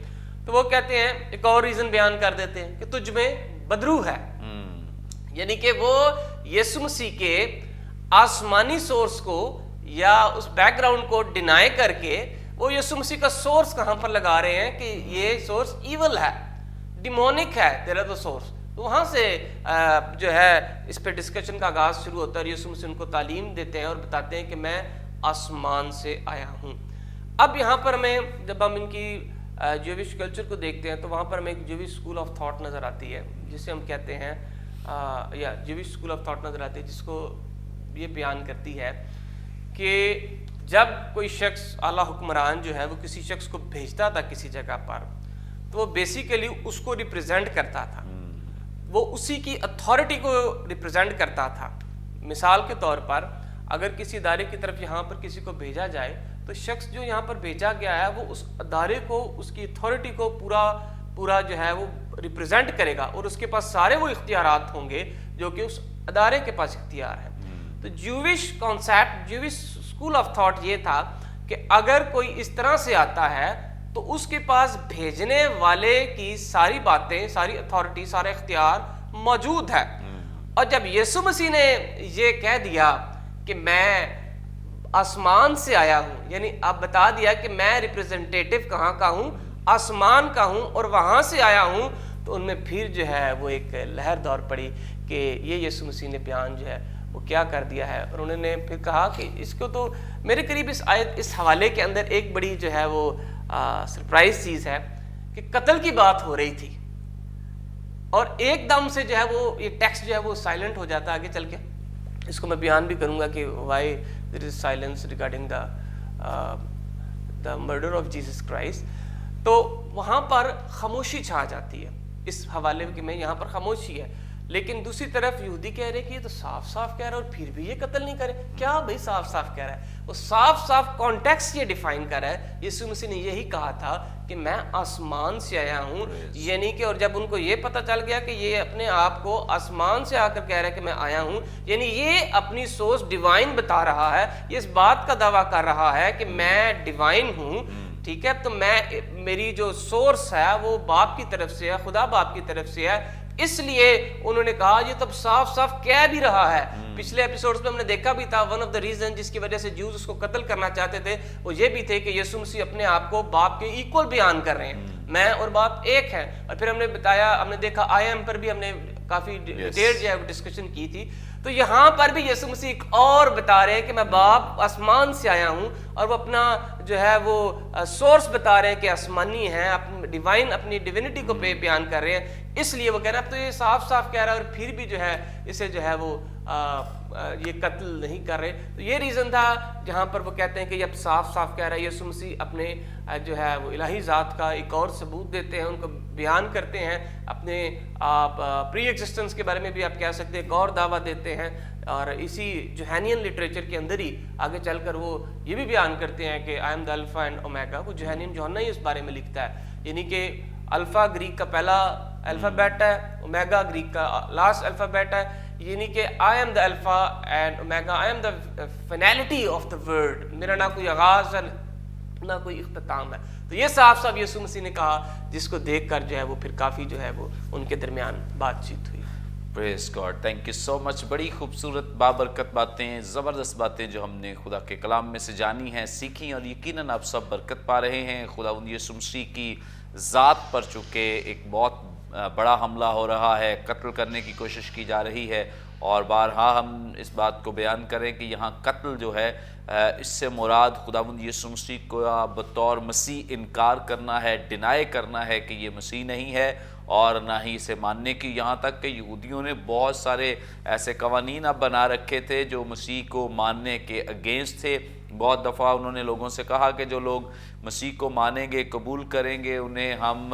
تو وہ کہتے ہیں، ایک اور ریزن بیان کر دیتے ہیں کہ تجھ میں بدرو ہے. یعنی کہ وہ یسوع مسیح کے آسمانی سورس کو یا اس بیک گراؤنڈ کو ڈینائی کر کے وہ یسوع مسیح کا سورس کہاں پر لگا رہے ہیں کہ یہ سورس ایول ہے، ڈیمونک ہے تیرا تو سورس. تو وہاں سے جو ہے اس پہ ڈسکشن کا آغاز شروع ہوتا ہے. یسوع مسیح ان کو تعلیم دیتے ہیں اور بتاتے ہیں کہ میں آسمان سے آیا ہوں. اب یہاں پر ہمیں جب ہم ان کی جویش کلچر کو دیکھتے ہیں تو وہاں پر ہمیں ایک جویش اسکول آف تھاٹ نظر آتی ہے، جسے ہم کہتے ہیں یا جویش اسکول آف تھاٹ نظر آتی ہے، جس کو یہ بیان کرتی ہے کہ جب کوئی شخص اعلیٰ حکمران جو ہے وہ کسی شخص کو بھیجتا تھا کسی جگہ پر، تو وہ بیسیکلی اس کو ریپریزنٹ کرتا تھا، وہ اسی کی اتھارٹی کو ریپریزنٹ کرتا تھا. مثال کے طور پر اگر کسی ادارے کی طرف یہاں پر کسی کو بھیجا جائے تو شخص جو یہاں پر بھیجا گیا ہے وہ اس ادارے کو، اس کی اتھارٹی کو پورا جو ہے وہ ریپریزنٹ کرے گا، اور اس کے پاس سارے وہ اختیارات ہوں گے جو کہ اس ادارے کے پاس اختیار ہیں. تو Jewish concept, Jewish school of thought یہ تھا کہ اگر کوئی اس طرح سے آتا ہے تو اس کے پاس بھیجنے والے کی ساری باتیں، ساری اتھارٹی، سارا اختیار موجود ہے. اور جب یسوع مسیح نے یہ کہہ دیا کہ میں آسمان سے آیا ہوں، یعنی اب بتا دیا کہ میں ریپریزنٹیٹیو کہاں کا ہوں، آسمان کا ہوں، اور وہاں سے آیا ہوں، تو ان میں پھر جو ہے وہ ایک لہر دور پڑی کہ یہ یسوع مسیح نے بیان جو ہے وہ کیا کر دیا ہے. اور انہوں نے پھر کہا کہ اس کو تو میرے قریب اس آیت، اس حوالے کے اندر ایک بڑی جو ہے وہ سرپرائز چیز ہے کہ قتل کی بات ہو رہی تھی اور ایک دم سے جو ہے وہ یہ ٹیکسٹ جو ہے وہ سائلنٹ ہو جاتا ہے. آگے چل کے اس کو میں بیان بھی کروں گا کہ why there is silence regarding the murder of Jesus Christ. تو وہاں پر خاموشی چھا جاتی ہے اس حوالے میں، یہاں پر خاموشی ہے. لیکن دوسری طرف یہودی کہہ رہے کہ یہ تو صاف صاف کہہ رہا ہے اور پھر بھی یہ قتل نہیں کرے. کیا بھائی صاف صاف کہہ رہا ہے؟ وہ صاف صاف کانٹیکسٹ یہ ڈیفائن کر رہا ہے. یسوع مسیح نے یہی کہا تھا کہ میں آسمان سے آیا ہوں، یعنی کہ اور جب ان کو یہ پتہ چل گیا کہ یہ اپنے آپ کو آسمان سے آ کر کہہ رہا ہے کہ میں آیا ہوں، یعنی یہ اپنی سورس ڈیوائن بتا رہا ہے، یہ اس بات کا دعویٰ کر رہا ہے کہ میں ڈیوائن ہوں. ٹھیک ہے، تو میری جو سورس ہے وہ باپ کی طرف سے ہے، خدا باپ کی طرف سے ہے. اس لیے انہوں نے کہا یہ تب صاف صاف کہہ بھی رہا ہے. پچھلے ایپیسوڈز میں ہم نے دیکھا بھی تھا، ون آف دا ریزن جس کی وجہ سے جوز اس کو قتل کرنا چاہتے تھے وہ یہ بھی تھے کہ یسوع مسیح اپنے آپ کو باپ کے ایکول بیان کر رہے ہیں، میں اور باپ ایک ہیں. اور پھر ہم نے بتایا، ہم نے دیکھا آئی ایم پر بھی ہم نے کافی ڈیٹیل جو ہے ڈسکشن کی تھی. تو یہاں پر بھی یسوع مسیح ایک اور بتا رہے ہیں کہ میں باپ آسمان سے آیا ہوں، اور وہ اپنا جو ہے وہ سورس بتا رہے ہیں کہ آسمانی ہیں، ڈیوائن اپنی ڈیوینٹی کو بیان کر رہے ہیں. اس لیے وہ کہہ رہا ہے اب تو یہ صاف صاف کہہ رہا ہے اور پھر بھی جو ہے اسے جو ہے وہ یہ قتل نہیں کر رہے. تو یہ ریزن تھا جہاں پر وہ کہتے ہیں کہ یہ اب صاف صاف کہہ رہا ہے. یسوع مسیح اپنے جو ہے وہ الہی ذات کا ایک اور ثبوت دیتے ہیں، ان کو بیان کرتے ہیں، اپنے پری ایگزسٹنس کے بارے میں بھی آپ کہہ سکتے ہیں ایک اور دعویٰ دیتے ہیں. اور اسی جوہینین لٹریچر کے اندر ہی آگے چل کر وہ یہ بھی بیان کرتے ہیں کہ I am the alpha and omega. وہ جوہینین یوحنا ہی اس بارے میں لکھتا ہے، یعنی کہ الفا گریک کا پہلا الفابیٹ ہے، اومیگا گریک کا لاسٹ الفابیٹ ہے، یعنی کہ I am the alpha and omega, I am the finality of the world. میرا نہ کوئی آغاز ہے نہ کوئی اختتام ہے. تو یہ صاف صاف یسوع مسیح نے کہا، جس کو دیکھ کر جو ہے وہ پھر کافی جو ہے وہ ان کے درمیان بات چیت ہوئی. پریز گاڈ، تھینک یو سو مچ. بڑی خوبصورت بابرکت باتیں، زبردست باتیں جو ہم نے خدا کے کلام میں سے جانی ہیں، سیکھی، اور یقیناً آپ سب برکت پا رہے ہیں. خداوند یسوع مسیح کی ذات پر چونکہ ایک بہت بڑا حملہ ہو رہا ہے، قتل کرنے کی کوشش کی جا رہی ہے، اور بارہا ہم اس بات کو بیان کریں کہ یہاں قتل جو ہے اس سے مراد خداوند یسوع مسیح کو بطور مسیح انکار کرنا ہے، ڈینائی کرنا ہے کہ یہ مسیح نہیں ہے، اور نہ ہی اسے ماننے کی. یہاں تک کہ یہودیوں نے بہت سارے ایسے قوانین اب بنا رکھے تھے جو مسیح کو ماننے کے اگینسٹ تھے. بہت دفعہ انہوں نے لوگوں سے کہا کہ جو لوگ مسیح کو مانیں گے، قبول کریں گے، انہیں ہم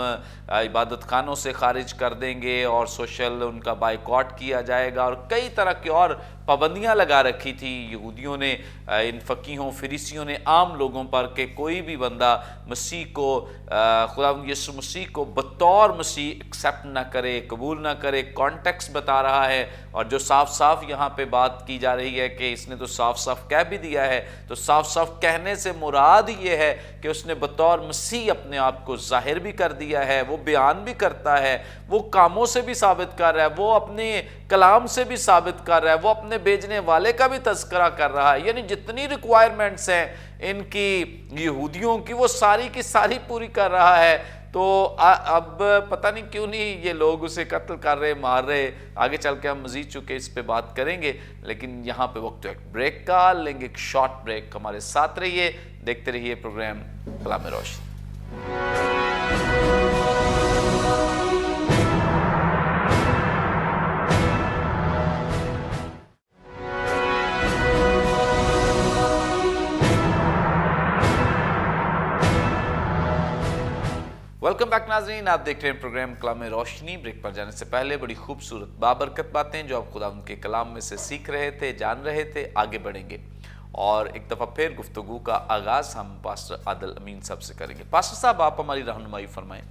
عبادت خانوں سے خارج کر دیں گے، اور سوشل ان کا بائیکاٹ کیا جائے گا، اور کئی طرح کی اور پابندیاں لگا رکھی تھی یہودیوں نے، ان فقیہوں فریسیوں نے عام لوگوں پر، کہ کوئی بھی بندہ مسیح کو، خداوند یسوع مسیح کو بطور مسیح ایکسیپٹ نہ کرے، قبول نہ کرے. کانٹیکسٹ بتا رہا ہے، اور جو صاف صاف یہاں پہ بات کی جا رہی ہے کہ اس نے تو صاف صاف کہہ بھی دیا ہے. تو صاف صاف کہنے سے مراد یہ ہے کہ اس نے بطور مسیح اپنے آپ کو ظاہر بھی کر دیا ہے، وہ بیان بھی کرتا ہے، وہ کاموں سے بھی ثابت کر رہا ہے، وہ اپنے کلام سے بھی ثابت کر رہا ہے، وہ اپنے بھیجنے والے کا بھی تذکرہ کر رہا ہے. یعنی جتنی ریکوائرمنٹس ہیں ان کی یہودیوں کی، وہ ساری کی ساری پوری کر رہا ہے. تو اب پتہ نہیں کیوں نہیں یہ لوگ اسے قتل کر رہے، مار رہے. آگے چل کے ہم مزید چونکہ اس پہ بات کریں گے، لیکن یہاں پہ وقت ایک بریک کا لیں گے، ایک شارٹ بریک. ہمارے ساتھ رہیے، دیکھتے رہیے پروگرام کلام روشنی. ویلکم بیک ناظرین، آپ دیکھ رہے ہیں پروگرام کلام روشنی. بریک پر جانے سے پہلے بڑی خوبصورت بابرکت باتیں جو آپ خدا ان کے کلام میں سے سیکھ رہے تھے، جان رہے تھے. آگے بڑھیں گے اور ایک دفعہ پھر گفتگو کا آغاز ہم پاسٹر عادل امین صاحب سے کریں گے. پاسٹر صاحب، آپ ہماری رہنمائی فرمائیں.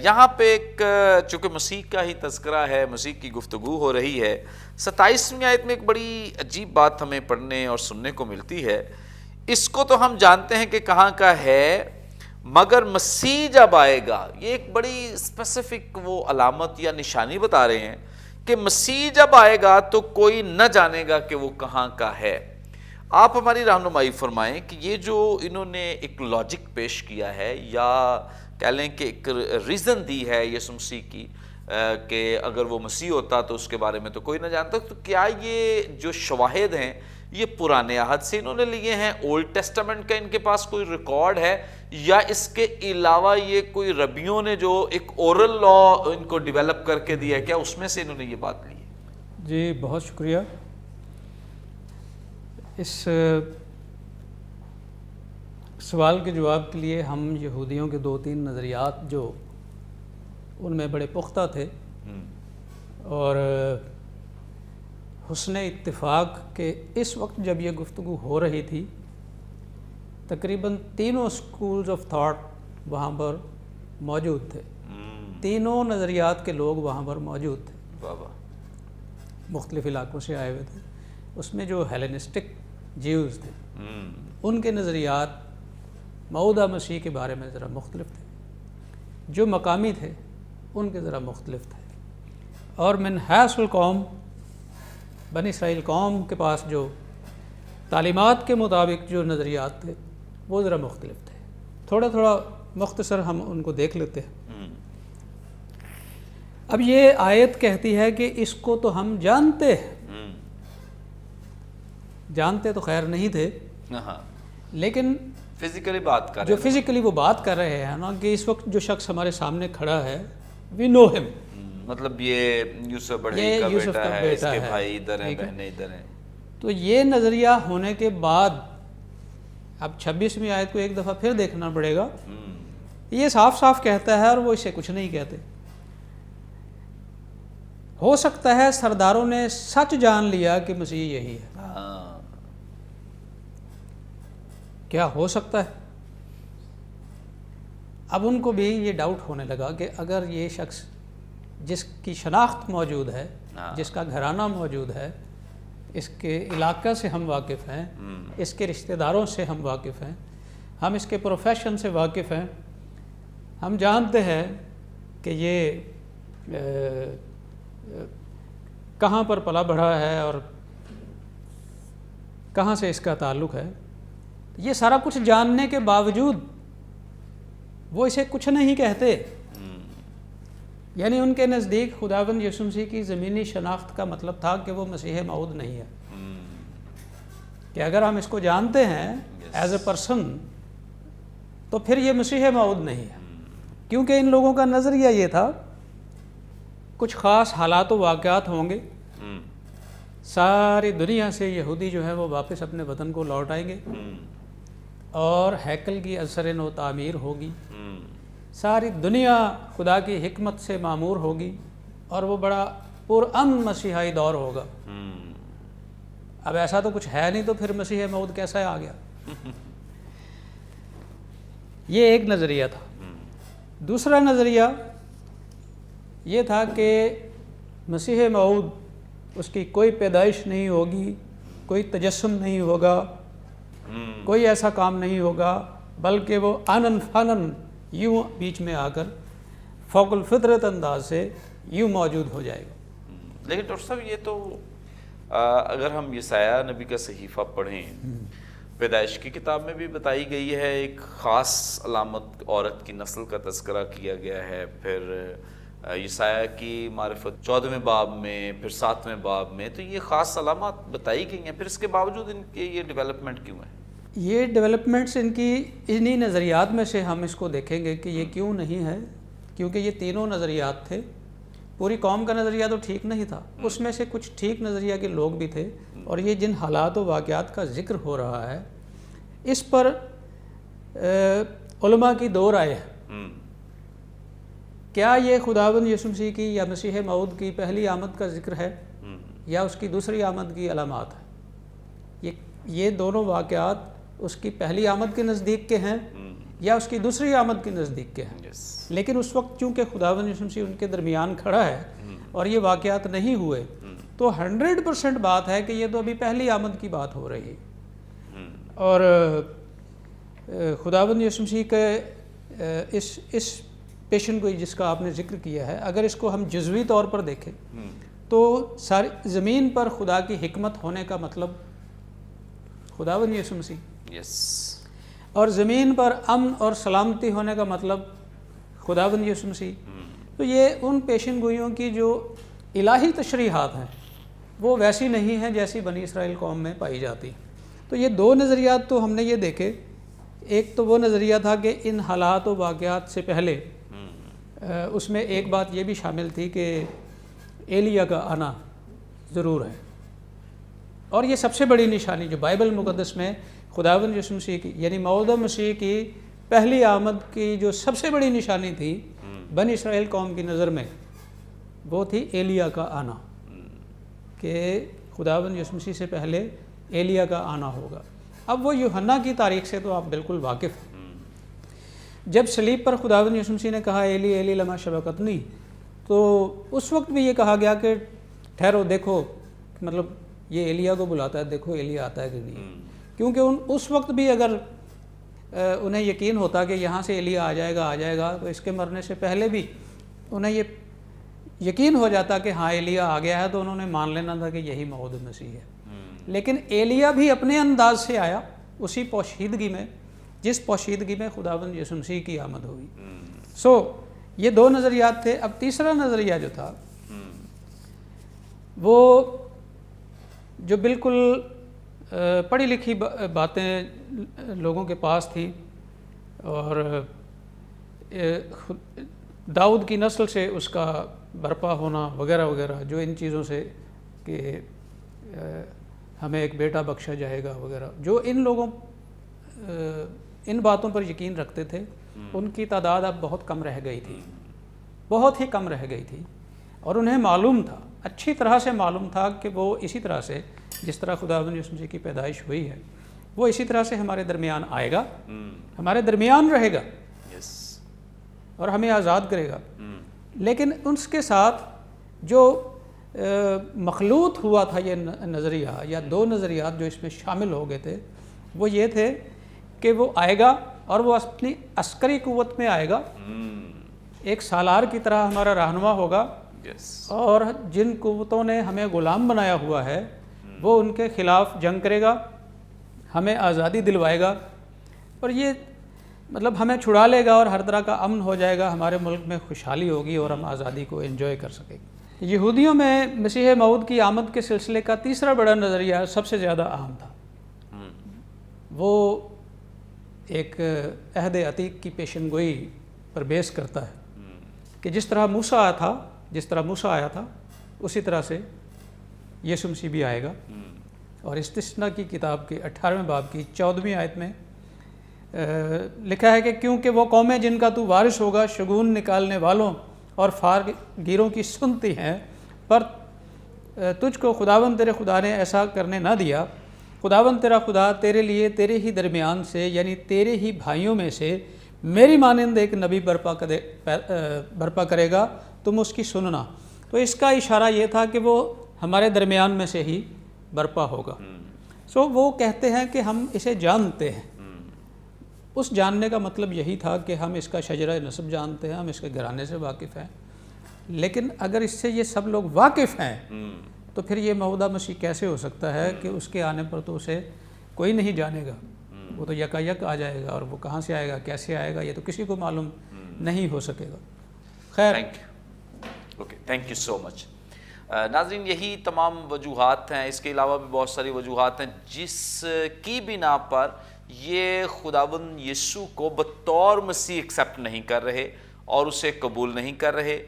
یہاں پہ ایک چونکہ مسیح کا ہی تذکرہ ہے، مسیح کی گفتگو ہو رہی ہے. 27ویں آیت میں ایک بڑی عجیب بات ہمیں پڑھنے اور سننے کو ملتی ہے. اس کو تو ہم جانتے ہیں کہ کہاں کا ہے، مگر مسیح جب آئے گا. یہ ایک بڑی اسپیسیفک وہ علامت یا نشانی بتا رہے ہیں کہ مسیح جب آئے گا تو کوئی نہ جانے گا کہ وہ کہاں کا ہے. آپ ہماری رہنمائی فرمائیں کہ یہ جو انہوں نے ایک لاجک پیش کیا ہے، یا کہہ لیں کہ ایک ریزن دی ہے یسوع مسیح کی، کہ اگر وہ مسیح ہوتا تو اس کے بارے میں تو کوئی نہ جانتا. تو کیا یہ جو شواہد ہیں یہ پرانے عہد سے انہوں نے لیے ہیں، اولڈ ٹیسٹامنٹ کا ان کے پاس کوئی ریکارڈ ہے، یا اس کے علاوہ یہ کوئی ربیوں نے جو ایک اورل لا ان کو ڈیولپ کر کے دیا ہے، کیا اس میں سے انہوں نے یہ بات لی ہے؟ جی بہت شکریہ. اس سوال کے جواب کے لیے ہم یہودیوں کے 2-3 نظریات جو ان میں بڑے پختہ تھے اور حسن اتفاق کہ اس وقت جب یہ گفتگو ہو رہی تھی تقریباً تینوں سکولز آف تھاٹ وہاں پر موجود تھے. تینوں نظریات کے لوگ وہاں پر موجود تھے، مختلف علاقوں سے آئے ہوئے تھے. اس میں جو ہیلینسٹک جیوز تھے ان کے نظریات موعودہ مسیح کے بارے میں ذرا مختلف تھے، جو مقامی تھے ان کے ذرا مختلف تھے، اور من حیث القوم بنی اسرائیل قوم کے پاس جو تعلیمات کے مطابق جو نظریات تھے وہ ذرا مختلف تھے. تھوڑا تھوڑا مختصر ہم ان کو دیکھ لیتے ہیں. اب یہ آیت کہتی ہے کہ اس کو تو ہم جانتے ہیں. جانتے تو خیر نہیں تھے، لیکن فزیکلی بات کر رہے جو فزیکلی وہ بات کر رہے ہیں نا، کہ اس وقت جو شخص ہمارے سامنے کھڑا ہے وی نو ہم، مطلب یہ یوسف بڑھئی کا بیٹا ہے، اس کے بھائی ادھر ہیں، بہنیں ادھر ہیں. تو یہ نظریہ ہونے کے بعد اب 26ویں آیت کو ایک دفعہ پھر دیکھنا پڑے گا. یہ صاف صاف کہتا ہے اور وہ اسے کچھ نہیں کہتے. ہو سکتا ہے سرداروں نے سچ جان لیا کہ مسیح یہی ہے. کیا ہو سکتا ہے؟ اب ان کو بھی یہ ڈاؤٹ ہونے لگا کہ اگر یہ شخص جس کی شناخت موجود ہے، جس کا گھرانہ موجود ہے، اس کے علاقہ سے ہم واقف ہیں، اس کے رشتہ داروں سے ہم واقف ہیں، ہم اس کے پروفیشن سے واقف ہیں، ہم جانتے ہیں کہ یہ کہاں پر پلا بڑھا ہے اور کہاں سے اس کا تعلق ہے، یہ سارا کچھ جاننے کے باوجود وہ اسے کچھ نہیں کہتے. یعنی ان کے نزدیک خداوند یسوع مسیح کی زمینی شناخت کا مطلب تھا کہ وہ مسیح موعود نہیں ہے، کہ اگر ہم اس کو جانتے ہیں ایز اے پرسن تو پھر یہ مسیح موعود نہیں ہے. کیونکہ ان لوگوں کا نظریہ یہ تھا کچھ خاص حالات و واقعات ہوں گے، ساری دنیا سے یہودی جو ہے وہ واپس اپنے وطن کو لوٹ آئیں گے اور ہیکل کی اثر نو تعمیر ہوگی، ساری دنیا خدا کی حکمت سے معمور ہوگی اور وہ بڑا پرامن مسیحائی دور ہوگا. اب ایسا تو کچھ ہے نہیں، تو پھر مسیح موعود کیسا آ گیا؟ یہ ایک نظریہ تھا. دوسرا نظریہ یہ تھا کہ مسیح موعود اس کی کوئی پیدائش نہیں ہوگی، کوئی تجسم نہیں ہوگا، کوئی ایسا کام نہیں ہوگا، بلکہ وہ آنن فانن یوں بیچ میں آ کر فوق الفطرت انداز سے یوں موجود ہو جائے گا. لیکن ڈاکٹر صاحب یہ تو اگر ہم یسایہ نبی کا صحیفہ پڑھیں، پیدائش کی کتاب میں بھی بتائی گئی ہے، ایک خاص علامت عورت کی نسل کا تذکرہ کیا گیا ہے. پھر یسایہ کی معرفت 14ویں باب میں، پھر 7ویں باب میں، تو یہ خاص علامات بتائی گئی ہیں. پھر اس کے باوجود ان کے یہ ڈیولپمنٹ کیوں ہے؟ یہ ڈیولپمنٹس ان کی انہی نظریات میں سے ہم اس کو دیکھیں گے کہ یہ کیوں نہیں ہے. کیونکہ یہ تینوں نظریات تھے. پوری قوم کا نظریہ تو ٹھیک نہیں تھا، اس میں سے کچھ ٹھیک نظریہ کے لوگ بھی تھے. اور یہ جن حالات و واقعات کا ذکر ہو رہا ہے اس پر علماء کی دو رائے ہے. کیا یہ خداوند یسوع مسیح کی یا مسیح موعود کی پہلی آمد کا ذکر ہے یا اس کی دوسری آمد کی علامات ہے؟ یہ دونوں واقعات اس کی پہلی آمد کے نزدیک کے ہیں یا اس کی دوسری آمد کے نزدیک کے ہیں. لیکن اس وقت چونکہ خداوند یسوع مسیح ان کے درمیان کھڑا ہے اور یہ واقعات نہیں ہوئے، تو 100% بات ہے کہ یہ تو ابھی پہلی آمد کی بات ہو رہی ہے. اور خداوند یسوع مسیح کے اس پیشن گوئی جس کا آپ نے ذکر کیا ہے، اگر اس کو ہم جزوی طور پر دیکھیں تو ساری زمین پر خدا کی حکمت ہونے کا مطلب خداوند یسوع مسیح، اور زمین پر امن اور سلامتی ہونے کا مطلب خداوند یسوع مسیح. تو یہ ان پیشن گوئیوں کی جو الہی تشریحات ہیں وہ ویسی نہیں ہیں جیسی بنی اسرائیل قوم میں پائی جاتی. تو یہ دو نظریات تو ہم نے یہ دیکھے. ایک تو وہ نظریہ تھا کہ ان حالات و واقعات سے پہلے اس میں ایک بات یہ بھی شامل تھی کہ ایلیا کا آنا ضرور ہے. اور یہ سب سے بڑی نشانی جو بائبل مقدس میں خداوند یسوع مسیح کی یعنی موعود مسیح کی پہلی آمد کی جو سب سے بڑی نشانی تھی بنی اسرائیل قوم کی نظر میں، وہ تھی ایلیا کا آنا، کہ خداوند یسوع مسیح سے پہلے ایلیا کا آنا ہوگا. اب وہ یوحنا کی تاریخ سے تو آپ بالکل واقف ہیں. جب صلیب پر خداوند یسوع مسیح نے کہا ایلی ایلی لما شبقتنی، تو اس وقت بھی یہ کہا گیا کہ ٹھہرو دیکھو، مطلب یہ ایلیا کو بلاتا ہے، دیکھو ایلیا آتا ہے کہ نہیں. کیونکہ اس وقت بھی اگر انہیں یقین ہوتا کہ یہاں سے ایلیا آ جائے گا تو اس کے مرنے سے پہلے بھی انہیں یہ یقین ہو جاتا کہ ہاں ایلیا آ گیا ہے، تو انہوں نے مان لینا تھا کہ یہی موعود مسیح ہے. لیکن ایلیا بھی اپنے انداز سے آیا اسی پوشیدگی میں جس پوشیدگی میں خداوند یسوع مسیح کی آمد ہوئی. یہ دو نظریات تھے. اب تیسرا نظریہ جو تھا وہ جو بالکل پڑھی لکھی باتیں لوگوں کے پاس تھیں، اور داؤد کی نسل سے اس کا برپا ہونا وغیرہ وغیرہ، جو ان چیزوں سے کہ ہمیں ایک بیٹا بخشا جائے گا وغیرہ، جو ان لوگوں ان باتوں پر یقین رکھتے تھے، ان کی تعداد اب بہت کم رہ گئی تھی، بہت ہی کم رہ گئی تھی. اور انہیں معلوم تھا، اچھی طرح سے معلوم تھا کہ وہ اسی طرح سے جس طرح خداوند یسوع مسیح کی پیدائش ہوئی ہے وہ اسی طرح سے ہمارے درمیان آئے گا، ہمارے درمیان رہے گا اور ہمیں آزاد کرے گا. لیکن اس کے ساتھ جو مخلوط ہوا تھا یہ نظریہ یا دو نظریات جو اس میں شامل ہو گئے تھے، وہ یہ تھے کہ وہ آئے گا اور وہ اپنی عسکری قوت میں آئے گا، ایک سالار کی طرح ہمارا رہنما ہوگا اور جن قوتوں نے ہمیں غلام بنایا ہوا ہے وہ ان کے خلاف جنگ کرے گا، ہمیں آزادی دلوائے گا، اور یہ مطلب ہمیں چھڑا لے گا اور ہر طرح کا امن ہو جائے گا، ہمارے ملک میں خوشحالی ہوگی اور ہم آزادی کو انجوائے کر سکیں گے۔ یہودیوں میں مسیح موعود کی آمد کے سلسلے کا تیسرا بڑا نظریہ سب سے زیادہ اہم تھا۔ وہ ایک عہد عتیق کی پیشن گوئی پر بیس کرتا ہے کہ جس طرح موسیٰ آیا تھا اسی طرح سے یسوع مسیح بھی آئے گا، اور استثنا کی کتاب کے 18ویں باب کی 14ویں آیت میں لکھا ہے کہ کیونکہ وہ قومیں جن کا تو وارث ہوگا شگون نکالنے والوں اور فارگیروں کی سنتی ہیں، پر تجھ کو خداوند تیرے خدا نے ایسا کرنے نہ دیا۔ خداوند تیرا خدا تیرے لیے تیرے ہی درمیان سے یعنی تیرے ہی بھائیوں میں سے میری مانند ایک نبی برپا کرے گا، تم اس کی سننا۔ تو اس کا اشارہ یہ تھا کہ وہ ہمارے درمیان میں سے ہی برپا ہوگا۔ وہ کہتے ہیں کہ ہم اسے جانتے ہیں۔ اس جاننے کا مطلب یہی تھا کہ ہم اس کا شجرہ نسب جانتے ہیں، ہم اس کے گھرانے سے واقف ہیں، لیکن اگر اس سے یہ سب لوگ واقف ہیں تو پھر یہ موعودہ مسیح کیسے ہو سکتا ہے کہ اس کے آنے پر تو اسے کوئی نہیں جانے گا، وہ تو یکا آ جائے گا، اور وہ کہاں سے آئے گا، کیسے آئے گا، یہ تو کسی کو معلوم نہیں ہو سکے گا۔ خیر، تھینک یو سو مچ۔ ناظرین، یہی تمام وجوہات ہیں، اس کے علاوہ بھی بہت ساری وجوہات ہیں جس کی بنا پر یہ خداوند یسوع کو بطور مسیح ایکسیپٹ نہیں کر رہے اور اسے قبول نہیں کر رہے،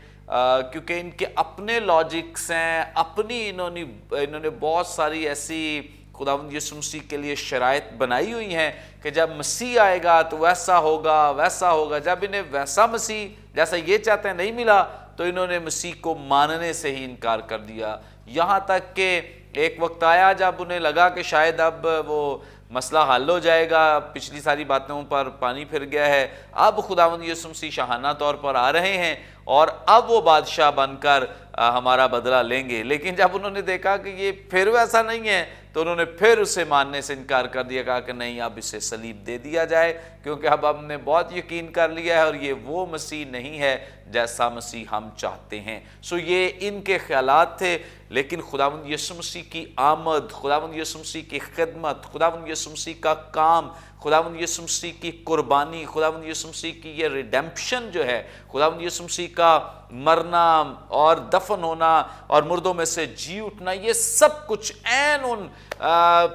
کیونکہ ان کے اپنے لاجکس ہیں، اپنی انہوں نے بہت ساری ایسی خداوند یسوع مسیح کے لیے شرائط بنائی ہوئی ہیں کہ جب مسیح آئے گا تو ویسا ہوگا۔ جب انہیں ویسا مسیح جیسا یہ چاہتے ہیں نہیں ملا تو انہوں نے مسیح کو ماننے سے ہی انکار کر دیا، یہاں تک کہ ایک وقت آیا جب انہیں لگا کہ شاید اب وہ مسئلہ حل ہو جائے گا، پچھلی ساری باتوں پر پانی پھر گیا ہے، اب خداوند یسوع مسیح شاہانہ طور پر آ رہے ہیں اور اب وہ بادشاہ بن کر ہمارا بدلہ لیں گے۔ لیکن جب انہوں نے دیکھا کہ یہ پھر ویسا نہیں ہے تو انہوں نے پھر اسے ماننے سے انکار کر دیا، کہا کہ نہیں، اب اسے صلیب دے دیا جائے، کیونکہ اب ہم نے بہت یقین کر لیا ہے اور یہ وہ مسیح نہیں ہے جیسا مسیح ہم چاہتے ہیں۔ یہ ان کے خیالات تھے، لیکن خداوند یسوع مسیح کی آمد، خداوند یسوع مسیح کی خدمت، خداوند یسوع مسیح کا کام، خداوند یسوع مسیح کی قربانی، خداوند یسوع مسیح کی یہ ریڈیمپشن جو ہے، خداوند یسوع مسیح کا مرنا اور دفن ہونا اور مردوں میں سے جی اٹھنا، یہ سب کچھ عین ان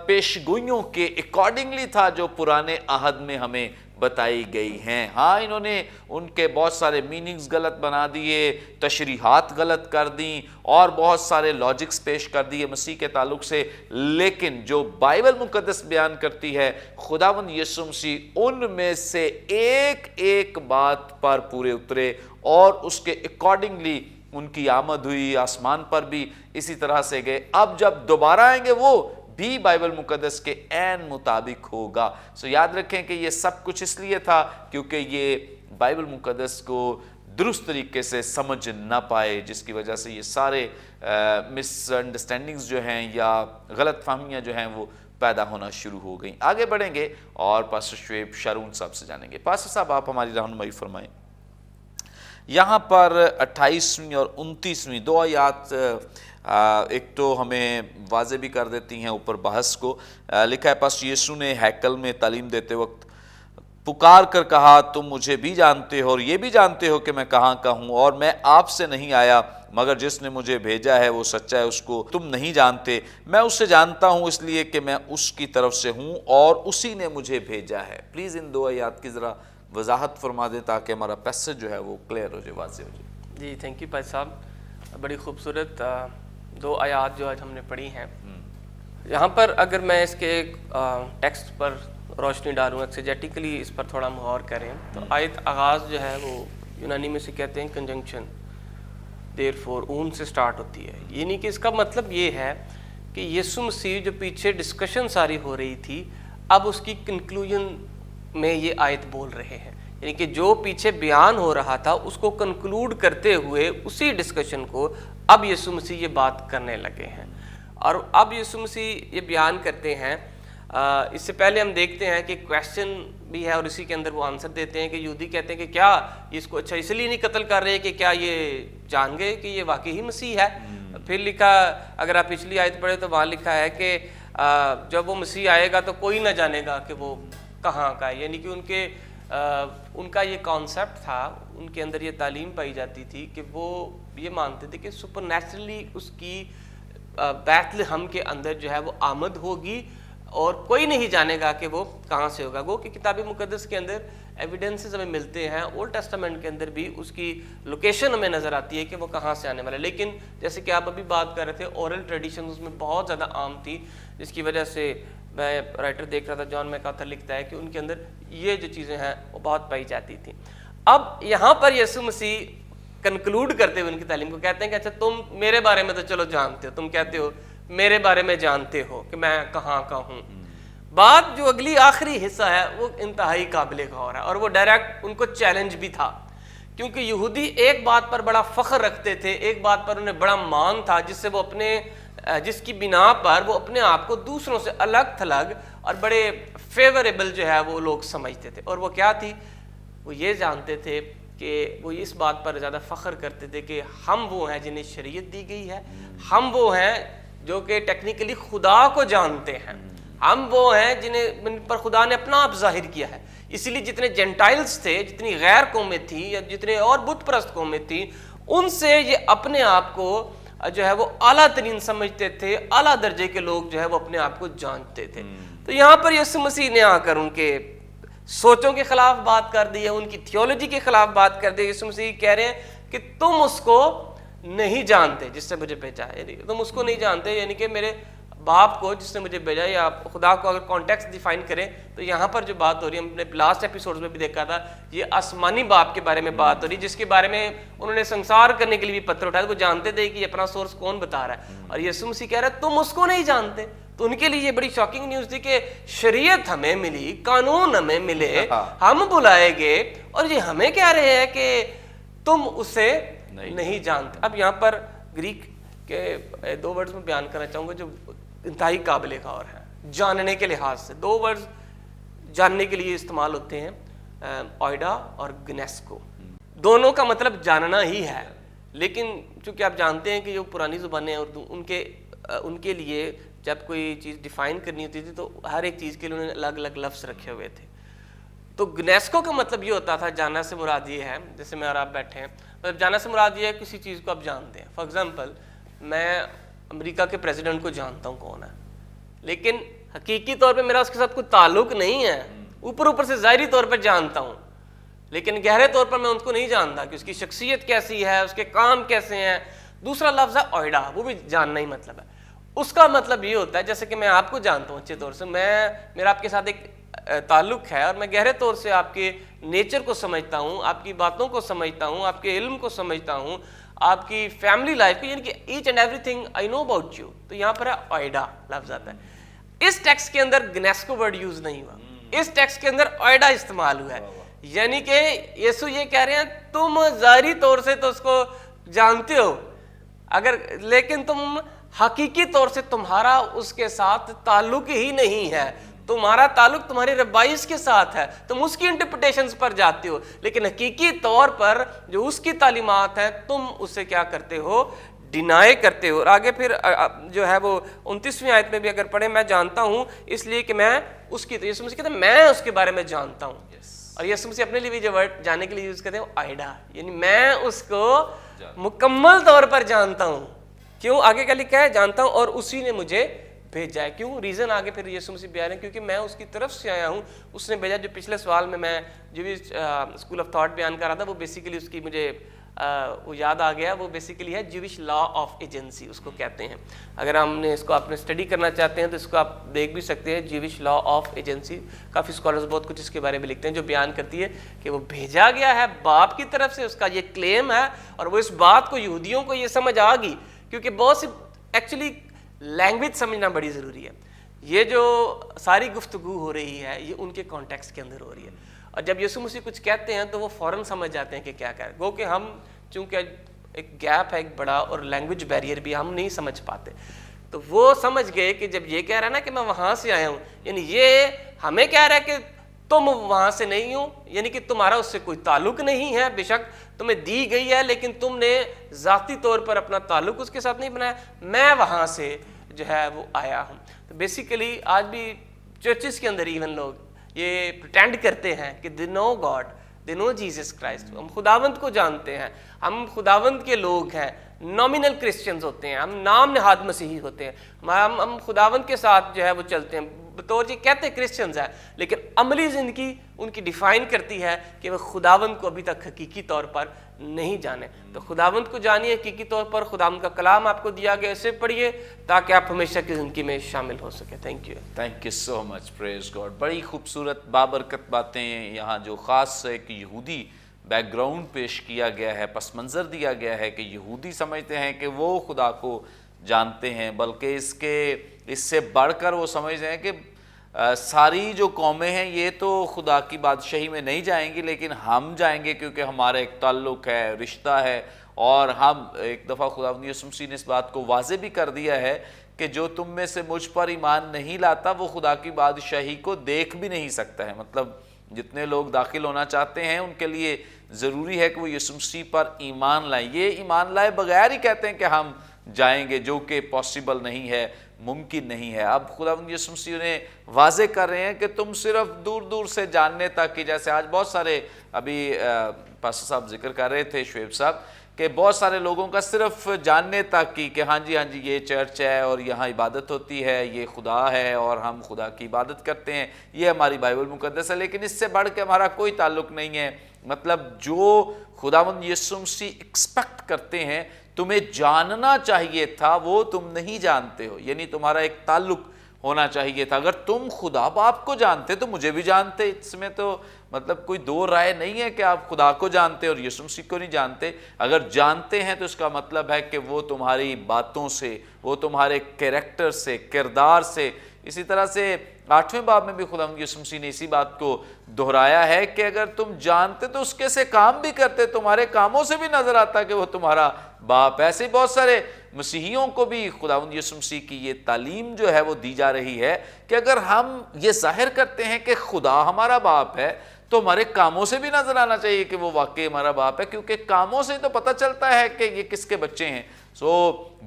پیشگوئیوں کے اکارڈنگلی تھا جو پرانے عہد میں ہمیں بتائی گئی ہیں۔ ہاں، انہوں نے ان کے بہت سارے میننگز غلط بنا دیے، تشریحات غلط کر دیں اور بہت سارے لاجکس پیش کر دیے مسیح کے تعلق سے، لیکن جو بائبل مقدس بیان کرتی ہے، خداوند یسوع مسیح ان میں سے ایک ایک بات پر پورے اترے اور اس کے اکارڈنگلی ان کی آمد ہوئی، آسمان پر بھی اسی طرح سے گئے۔ اب جب دوبارہ آئیں گے وہ بھی بائبل مقدس کے عین مطابق ہوگا۔ یاد رکھیں کہ یہ سب کچھ اس لیے تھا کیونکہ یہ بائبل مقدس کو درست طریقے سے سمجھ نہ پائے، جس کی وجہ سے یہ سارے مس انڈرسٹینڈنگز جو ہیں یا غلط فہمیاں جو ہیں وہ پیدا ہونا شروع ہو گئیں۔ آگے بڑھیں گے اور پاسٹر شعیب شارون صاحب سے جانیں گے۔ پاسٹر صاحب، آپ ہماری رہنمائی فرمائیں۔ یہاں پر 28ویں اور 29ویں دو آیات ایک تو ہمیں واضح بھی کر دیتی ہیں اوپر بحث کو۔ لکھا ہے، پس یسوع نے ہیکل میں تعلیم دیتے وقت پکار کر کہا، تم مجھے بھی جانتے ہو اور یہ بھی جانتے ہو کہ میں کہاں کا ہوں، اور میں آپ سے نہیں آیا مگر جس نے مجھے بھیجا ہے وہ سچا ہے، اس کو تم نہیں جانتے، میں اسے جانتا ہوں اس لیے کہ میں اس کی طرف سے ہوں اور اسی نے مجھے بھیجا ہے۔ پلیز ان دو آیات کی ذرا وضاحت فرما دیں تاکہ ہمارا پیسج جو ہے وہ کلیئر ہو جائے، واضح ہو جائے۔ جی، تھینک یو بھائی صاحب، بڑی خوبصورت دو آیات جو آج ہم نے پڑھی ہیں۔ یہاں پر اگر میں اس کے ایک ٹیکسٹ پر روشنی ڈالوں، ایکسیجیٹیکلی اس پر تھوڑا غور کریں تو آیت آغاز جو ہے وہ یونانی میں سے کہتے ہیں کنجنکشن، دیر فور اون سے سٹارٹ ہوتی ہے، یعنی کہ اس کا مطلب یہ ہے کہ یسوع مسیح جو پیچھے ڈسکشن ساری ہو رہی تھی، اب اس کی کنکلوژن میں یہ آیت بول رہے ہیں، یعنی کہ جو پیچھے بیان ہو رہا تھا اس کو کنکلوڈ کرتے ہوئے اسی ڈسکشن کو اب یسوع مسیح یہ بات کرنے لگے ہیں۔ اور اب یسوع مسیح یہ بیان کرتے ہیں اس سے پہلے ہم دیکھتے ہیں کہ کویشچن بھی ہے اور اسی کے اندر وہ آنسر دیتے ہیں کہ یہودی کہتے ہیں کہ کیا اس کو اچھا اس لیے نہیں قتل کر رہے کہ کیا یہ جان گئے کہ یہ واقعی مسیح ہے. پھر لکھا, اگر آپ پچھلی آیت پڑھیں تو وہاں لکھا ہے کہ جب وہ مسیح آئے گا تو کوئی نہ جانے گا کہ وہ کہاں کا ہے. یعنی کہ ان کا یہ کانسیپٹ تھا, ان کے اندر یہ تعلیم پائی جاتی تھی کہ وہ یہ مانتے تھے کہ سپر نیچرلی اس کی بیت لحم کے اندر جو ہے وہ آمد ہوگی اور کوئی نہیں جانے گا کہ وہ کہاں سے ہوگا. گو کہ کتاب مقدس کے اندر ایویڈنسز ہمیں ملتے ہیں, اولڈ ٹیسٹامنٹ کے اندر بھی اس کی لوکیشن ہمیں نظر آتی ہے کہ وہ کہاں سے آنے والا ہے. لیکن جیسے کہ آپ ابھی بات کر رہے تھے, اورل ٹریڈیشن اس میں بہت زیادہ عام تھی, جس کی وجہ سے میں رائٹر دیکھ رہا تھا جان میکارتھر لکھتا ہے کہ ان کے اندر یہ جو چیزیں ہیں وہ بہت پائی جاتی تھیں. اب یہاں پر یسوع مسیح کنکلوڈ کرتے ہوئے ان کی تعلیم کو کہتے ہیں کہ اچھا تم میرے بارے میں تو چلو جانتے ہو, تم کہتے ہو میرے بارے میں جانتے ہو کہ میں کہاں کا ہوں. بات جو اگلی آخری حصہ ہے وہ انتہائی قابل غور ہے اور وہ ڈائریکٹ ان کو چیلنج بھی تھا, کیونکہ یہودی ایک بات پر بڑا فخر رکھتے تھے, ایک بات پر انہیں بڑا مان تھا جس سے وہ جس کی بنا پر وہ اپنے آپ کو دوسروں سے الگ تھلگ اور بڑے فیوریبل جو ہے وہ لوگ سمجھتے تھے. اور وہ کیا تھی, وہ یہ جانتے تھے کہ وہ اس بات پر زیادہ فخر کرتے تھے کہ ہم وہ ہیں جنہیں شریعت دی گئی ہے, ہم وہ ہیں جو کہ ٹیکنیکلی خدا کو جانتے ہیں, ہم وہ ہیں جن پر خدا نے اپنا آپ ظاہر کیا ہے. اسی لیے جتنے جینٹائلز تھے, جتنی غیر قومیں تھیں یا جتنے اور بت پرست قومیں تھیں, ان سے یہ اپنے آپ کو جو ہے وہ اعلیٰ ترین سمجھتے تھے, اعلیٰ درجے کے لوگ جو ہے وہ اپنے آپ کو جانتے تھے. تو یہاں پر یسوع مسیح نے آ کر ان کے سوچوں کے خلاف بات کر دی ہے, ان کی تھیولوجی کے خلاف بات کر دی. یسوع مسیح کہہ رہے ہیں کہ تم اس کو نہیں جانتے جس سے مجھے بھیجا ہے, یعنی تم اس کو نہیں جانتے, یعنی کہ میرے باپ کو جس نے مجھے بھیجا, یا خدا کو اگر کانٹیکسٹ ڈیفائن کریں تو یہاں پر جو بات ہو رہی ہے, ہم نے لاسٹ ایپیسوڈز میں بھی دیکھا تھا, یہ آسمانی باپ کے بارے میں بات ہو رہی ہے, جس کے بارے میں انہوں نے سنسار کرنے کے لیے بھی پتھر اٹھائے. وہ جانتے تھے کہ یہ اپنا سورس کون بتا رہا ہے, اور یسوع مسیح کہہ رہا ہے تم اس کو نہیں جانتے. تو ان کے لیے یہ بڑی شاکنگ نیوز تھی کہ شریعت ہمیں ملی, قانون ہمیں ملے, ہم بلائے گئے, اور یہ ہمیں کہہ رہے ہیں کہ تم اسے نہیں جانتے. اب یہاں پر گریک کے 2 ورڈز میں بیان کرنا چاہوں گا جو انتہائی قابل غور ہے جاننے کے لحاظ سے. 2 ورڈز جاننے کے لیے استعمال ہوتے ہیں, اوئیڈا اور گنیسکو. دونوں کا مطلب جاننا ہی ہے, لیکن چونکہ آپ جانتے ہیں کہ جو پرانی زبانیں اردو, ان کے لیے جب کوئی چیز ڈیفائن کرنی ہوتی تھی تو ہر ایک چیز کے لیے انہوں نے الگ الگ لفظ رکھے ہوئے تھے. تو گنیسکو کا مطلب یہ ہوتا تھا, جاننا سے مراد یہ ہے, جیسے میں اور آپ بیٹھے ہیں, مطلب جاننا سے مراد یہ ہے کسی چیز کو آپ جانتے ہیں. فار ایگزامپل, میں امریکہ کے پریزیڈنٹ کو جانتا ہوں کون ہے, لیکن حقیقی طور پہ میرا اس کے ساتھ کوئی تعلق نہیں ہے. اوپر سے ظاہری طور پر جانتا ہوں, لیکن گہرے طور پر میں ان کو نہیں جانتا کہ اس کی شخصیت کیسی ہے, اس کے کام کیسے ہیں. دوسرا لفظ ہے اوئیڈا, وہ بھی جاننا ہی مطلب ہے. اس کا مطلب یہ ہوتا ہے جیسے کہ میں آپ کو جانتا ہوں اچھے طور سے, میرا آپ کے ساتھ ایک تعلق ہے, اور میں گہرے طور سے آپ کے نیچر کو سمجھتا ہوں, آپ کی باتوں کو سمجھتا ہوں, آپ کے علم کو سمجھتا ہوں, آپ کی فیملی لائف کو, یعنی کہ each and everything I know about you. تو یہاں پر ہے اوئیڈا لفظ آتا ہے. اس ٹیکسٹ کے اندر گنیسکو ورڈ یوز نہیں ہوا, اس ٹیکسٹ کے اندر اوئیڈا استعمال ہوا ہے. یعنی کہ یسوع یہ کہہ رہے ہیں تم ظاہری طور سے تو اس کو جانتے ہو, لیکن تم حقیقی طور سے تمہارا اس کے ساتھ تعلق ہی نہیں ہے. تمہارا تعلق تمہاری ربائش کے ساتھ ہے, تم اس کی انٹرپریٹیشنز پر جاتے ہو, لیکن حقیقی طور پر جو اس کی تعلیمات ہیں تم اسے کیا کرتے ہو, ڈینائی کرتے ہو. اور آگے پھر جو ہے وہ 29ویں آیت میں بھی اگر پڑھیں, میں جانتا ہوں اس لیے کہ میں اس کی, یسوع مسیح کہتے ہیں میں اس کے بارے میں جانتا ہوں. اور یسوع مسیح اپنے لیے بھی جو ورڈ جاننے کے لیے یوز کرتے ہیں آئیڈا, یعنی میں اس کو مکمل طور پر جانتا ہوں. کیوں؟ آگے کیا لکھا ہے, جانتا ہوں اور اسی نے مجھے بھیجا ہے. کیوں؟ ریزن آگے پھر یسوع مسیح بیان ہے, کیونکہ میں اس کی طرف سے آیا ہوں, اس نے بھیجا. جو پچھلے سوال میں جو بھی اسکول آف تھاٹ بیان کر رہا تھا, وہ بیسیکلی اس کی مجھے وہ یاد آ گیا. وہ بیسیکلی ہے جیوش لا آف ایجنسی, اس کو کہتے ہیں. اگر ہم نے اس کو آپ نے اسٹڈی کرنا چاہتے ہیں تو اس کو آپ دیکھ بھی سکتے ہیں, Jewish law of agency. Coffee scholars بہت کچھ اس کے بارے میں لکھتے ہیں, جو بیان کرتی ہے کہ وہ بھیجا گیا ہے باپ کی طرف سے, اس کا یہ کلیم ہے. اور وہ اس بات کو یہودیوں کو یہ سمجھ آ گئی, کیونکہ بہت سی ایکچولی لینگویج سمجھنا بڑی ضروری ہے. یہ جو ساری گفتگو ہو رہی ہے یہ ان کے کانٹیکسٹ کے اندر ہو رہی ہے, اور جب یسوع مسیح کچھ کہتے ہیں تو وہ فوراً سمجھ جاتے ہیں کہ کیا کہہ رہے. گو کہ ہم چونکہ ایک گیپ ہے ایک بڑا, اور لینگویج بیریئر بھی, ہم نہیں سمجھ پاتے. تو وہ سمجھ گئے کہ جب یہ کہہ رہا ہے نا کہ میں وہاں سے آیا ہوں، یعنی یہ ہمیں کہہ رہا ہے کہ تم وہاں سے نہیں ہو، یعنی کہ تمہارا اس سے کوئی تعلق نہیں ہے، بے شک تمہیں دی گئی ہے لیکن تم نے ذاتی طور پر اپنا تعلق اس کے ساتھ نہیں بنایا، میں وہاں سے جو ہے وہ آیا ہوں۔ تو بیسیکلی آج بھی چرچز کے اندر ایون لوگ یہ پریٹینڈ کرتے ہیں کہ دے نو گاڈ، دے نو جیسس کرائسٹ، ہم خداوند کو جانتے ہیں، ہم خداوند کے لوگ ہیں، نامینل کرسچنز ہوتے ہیں، ہم نام نہاد مسیحی ہوتے ہیں، ہم خداوند کے ساتھ جو ہے وہ چلتے ہیں، بطور یہ کہتے ہیں کرسچنز ہیں، لیکن عملی زندگی ان کی ڈیفائن کرتی ہے کہ وہ خداوند کو ابھی تک حقیقی طور پر نہیں جانے۔ تو خداوند کو جانیے حقیقی طور پر، خداوند کا کلام آپ کو دیا گیا، اسے پڑھیے تاکہ آپ ہمیشہ کی زندگی میں شامل ہو سکے۔ Thank you so much, praise God. بڑی خوبصورت بابرکت باتیں یہاں جو خاص ایک یہودی بیک گراؤنڈ پیش کیا گیا ہے، پس منظر دیا گیا ہے کہ یہودی سمجھتے ہیں کہ وہ خدا کو جانتے ہیں، بلکہ اس سے بڑھ کر وہ سمجھتے ہیں کہ ساری جو قومیں ہیں یہ تو خدا کی بادشاہی میں نہیں جائیں گی، لیکن ہم جائیں گے کیونکہ ہمارا ایک تعلق ہے، رشتہ ہے، اور ہم ایک دفعہ خداوند یسوع مسیح نے اس بات کو واضح بھی کر دیا ہے کہ جو تم میں سے مجھ پر ایمان نہیں لاتا وہ خدا کی بادشاہی کو دیکھ بھی نہیں سکتا ہے۔ مطلب جتنے لوگ داخل ہونا چاہتے ہیں ان کے لیے ضروری ہے کہ وہ یسوع مسیح پر ایمان لائیں۔ یہ ایمان لائے بغیر ہی کہتے ہیں کہ ہم جائیں گے، جو کہ پاسبل نہیں ہے، ممکن نہیں ہے۔ اب خداوند یسوع مسیح نے واضح کر رہے ہیں کہ تم صرف دور دور سے جاننے تک کی، جیسے آج بہت سارے ابھی پاسٹر صاحب ذکر کر رہے تھے، شعیب صاحب، کہ بہت سارے لوگوں کا صرف جاننے تک کی کہ ہاں جی یہ چرچ ہے اور یہاں عبادت ہوتی ہے، یہ خدا ہے اور ہم خدا کی عبادت کرتے ہیں، یہ ہماری بائبل مقدس ہے، لیکن اس سے بڑھ کے ہمارا کوئی تعلق نہیں ہے۔ مطلب جو خداوند یسوع مسیح ایکسپیکٹ کرتے ہیں تمہیں جاننا چاہیے تھا وہ تم نہیں جانتے ہو، یعنی تمہارا ایک تعلق ہونا چاہیے تھا۔ اگر تم خدا باپ کو جانتے تو مجھے بھی جانتے، اس میں تو مطلب کوئی دو رائے نہیں ہے کہ آپ خدا کو جانتے اور یسوع مسیح کو نہیں جانتے۔ اگر جانتے ہیں تو اس کا مطلب ہے کہ وہ تمہاری باتوں سے، وہ تمہارے کیریکٹر سے، کردار سے، اسی طرح سے 8ویں باب میں بھی خداوند یسوع مسیح نے اسی بات کو دہرایا ہے کہ اگر تم جانتے تو اس کے سے کام بھی کرتے، تمہارے کاموں سے بھی نظر آتا کہ وہ تمہارا باپ۔ ایسے ہی بہت سارے مسیحیوں کو بھی خداوند یسوع مسیح کی یہ تعلیم جو ہے وہ دی جا رہی ہے کہ اگر ہم یہ ظاہر کرتے ہیں کہ خدا ہمارا باپ ہے تو ہمارے کاموں سے بھی نظر آنا چاہیے کہ وہ واقعی ہمارا باپ ہے، کیونکہ کاموں سے تو پتہ چلتا ہے کہ یہ کس کے بچے ہیں۔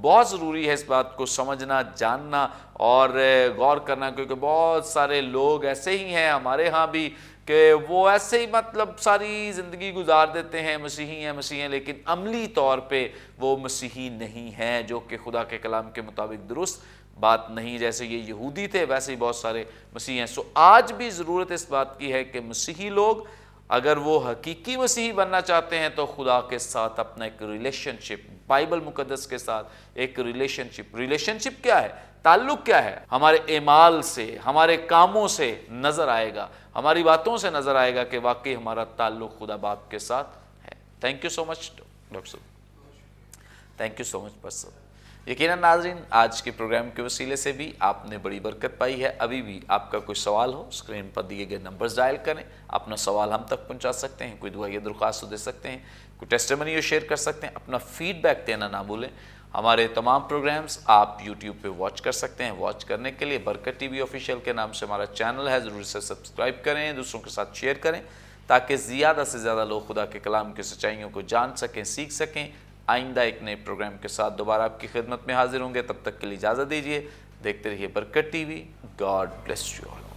بہت ضروری ہے اس بات کو سمجھنا، جاننا اور غور کرنا، کیونکہ بہت سارے لوگ ایسے ہی ہیں ہمارے ہاں بھی کہ وہ ایسے ہی مطلب ساری زندگی گزار دیتے ہیں، مسیحی ہیں، لیکن عملی طور پہ وہ مسیحی نہیں ہیں، جو کہ خدا کے کلام کے مطابق درست بات نہیں۔ جیسے یہ یہودی تھے ویسے ہی بہت سارے مسیحی ہیں۔ آج بھی ضرورت اس بات کی ہے کہ مسیحی لوگ اگر وہ حقیقی مسیحی بننا چاہتے ہیں تو خدا کے ساتھ اپنا ایک ریلیشن شپ، بائبل مقدس کے ساتھ ایک ریلیشن شپ کیا ہے، تعلق کیا ہے، ہمارے اعمال سے، ہمارے کاموں سے نظر آئے گا، ہماری باتوں سے نظر آئے گا کہ واقعی ہمارا تعلق خدا باپ کے ساتھ ہے۔ Thank you so much doctor صاحب، تھینک یو سو مچ پاس صاحب۔ یقیناً ناظرین آج کے پروگرام کے وسیلے سے بھی آپ نے بڑی برکت پائی ہے۔ ابھی بھی آپ کا کوئی سوال ہو اسکرین پر دیے گئے نمبرز ڈائل کریں، اپنا سوال ہم تک پہنچا سکتے ہیں، کوئی دعا یا درخواست دے سکتے ہیں، کوئی ٹیسٹیمنی شیئر کر سکتے ہیں، اپنا فیڈ بیک دینا نہ بھولیں۔ ہمارے تمام پروگرامز آپ یوٹیوب پہ واچ کر سکتے ہیں۔ واچ کرنے کے لیے برکت ٹی وی آفیشیل کے نام سے ہمارا چینل ہے، ضرور سے سبسکرائب کریں، دوسروں کے ساتھ شیئر کریں تاکہ زیادہ سے زیادہ لوگ خدا کے کلام کی سچائیوں کو جان سکیں، سیکھ سکیں۔ آئندہ ایک نئے پروگرام کے ساتھ دوبارہ آپ کی خدمت میں حاضر ہوں گے، تب تک کے لیے اجازت دیجیے۔ دیکھتے رہیے برکت T V. God bless you all.